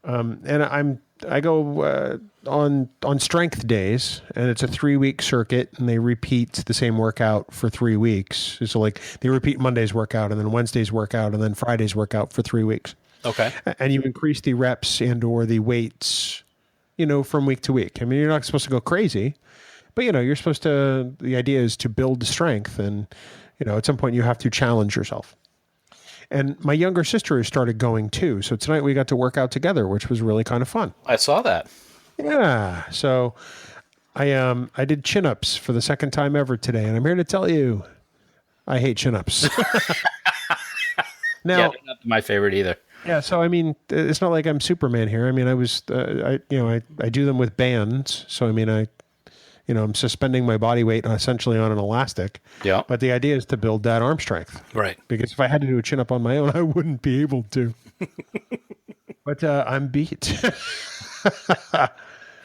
S2: And I go on strength days, and it's a 3-week circuit, and they repeat the same workout for 3 weeks. So like they repeat Monday's workout, and then Wednesday's workout, and then Friday's workout for 3 weeks.
S3: Okay.
S2: And you increase the reps and or the weights, from week to week. I mean, you're not supposed to go crazy, but you're supposed to. The idea is to build strength, and at some point you have to challenge yourself. And my younger sister has started going too. So tonight we got to work out together, which was really kind of fun.
S3: I saw that.
S2: Yeah. So I did chin-ups for the second time ever today, and I'm here to tell you I hate chin-ups. Now,
S3: yeah, they're not my favorite either.
S2: Yeah, so I mean, it's not like I'm Superman here. I mean, I do them with bands. So I mean, I'm suspending my body weight essentially on an elastic.
S3: Yeah.
S2: But the idea is to build that arm strength.
S3: Right.
S2: Because if I had to do a chin up on my own, I wouldn't be able to. But I'm beat.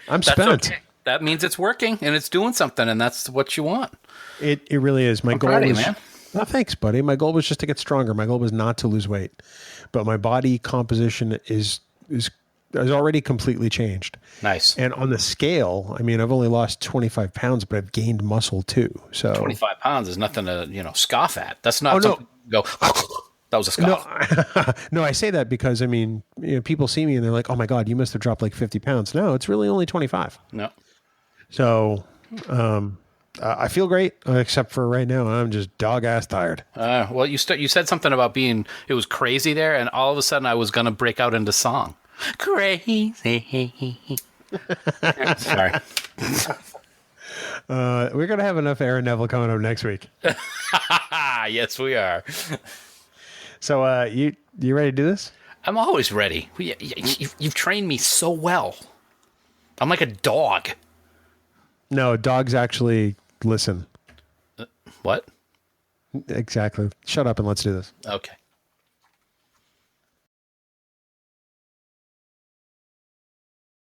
S2: I'm spent.
S3: Okay. That means it's working and it's doing something, and that's what you want.
S2: It really is. My goal
S3: is,
S2: man. Oh, thanks, buddy. My goal was just to get stronger. My goal was not to lose weight, but my body composition is already completely changed.
S3: Nice.
S2: And on the scale, I mean, I've only lost 25 pounds, but I've gained muscle too. So
S3: 25 pounds is nothing to scoff at. That's not something to go. That was a scoff.
S2: No, I say that because I mean, people see me and they're like, "Oh my God, you must have dropped like 50 pounds." No, it's really only 25.
S3: No.
S2: So I feel great, except for right now. I'm just dog-ass tired.
S3: Well, you said something about it was crazy there, and all of a sudden I was going to break out into song. Crazy. Sorry.
S2: We're going to have enough Aaron Neville coming up next week.
S3: Yes, we are.
S2: So you ready to do this?
S3: I'm always ready. You've trained me so well. I'm like a dog.
S2: No, dogs actually listen.
S3: What?
S2: Exactly. Shut up and let's do this.
S3: Okay.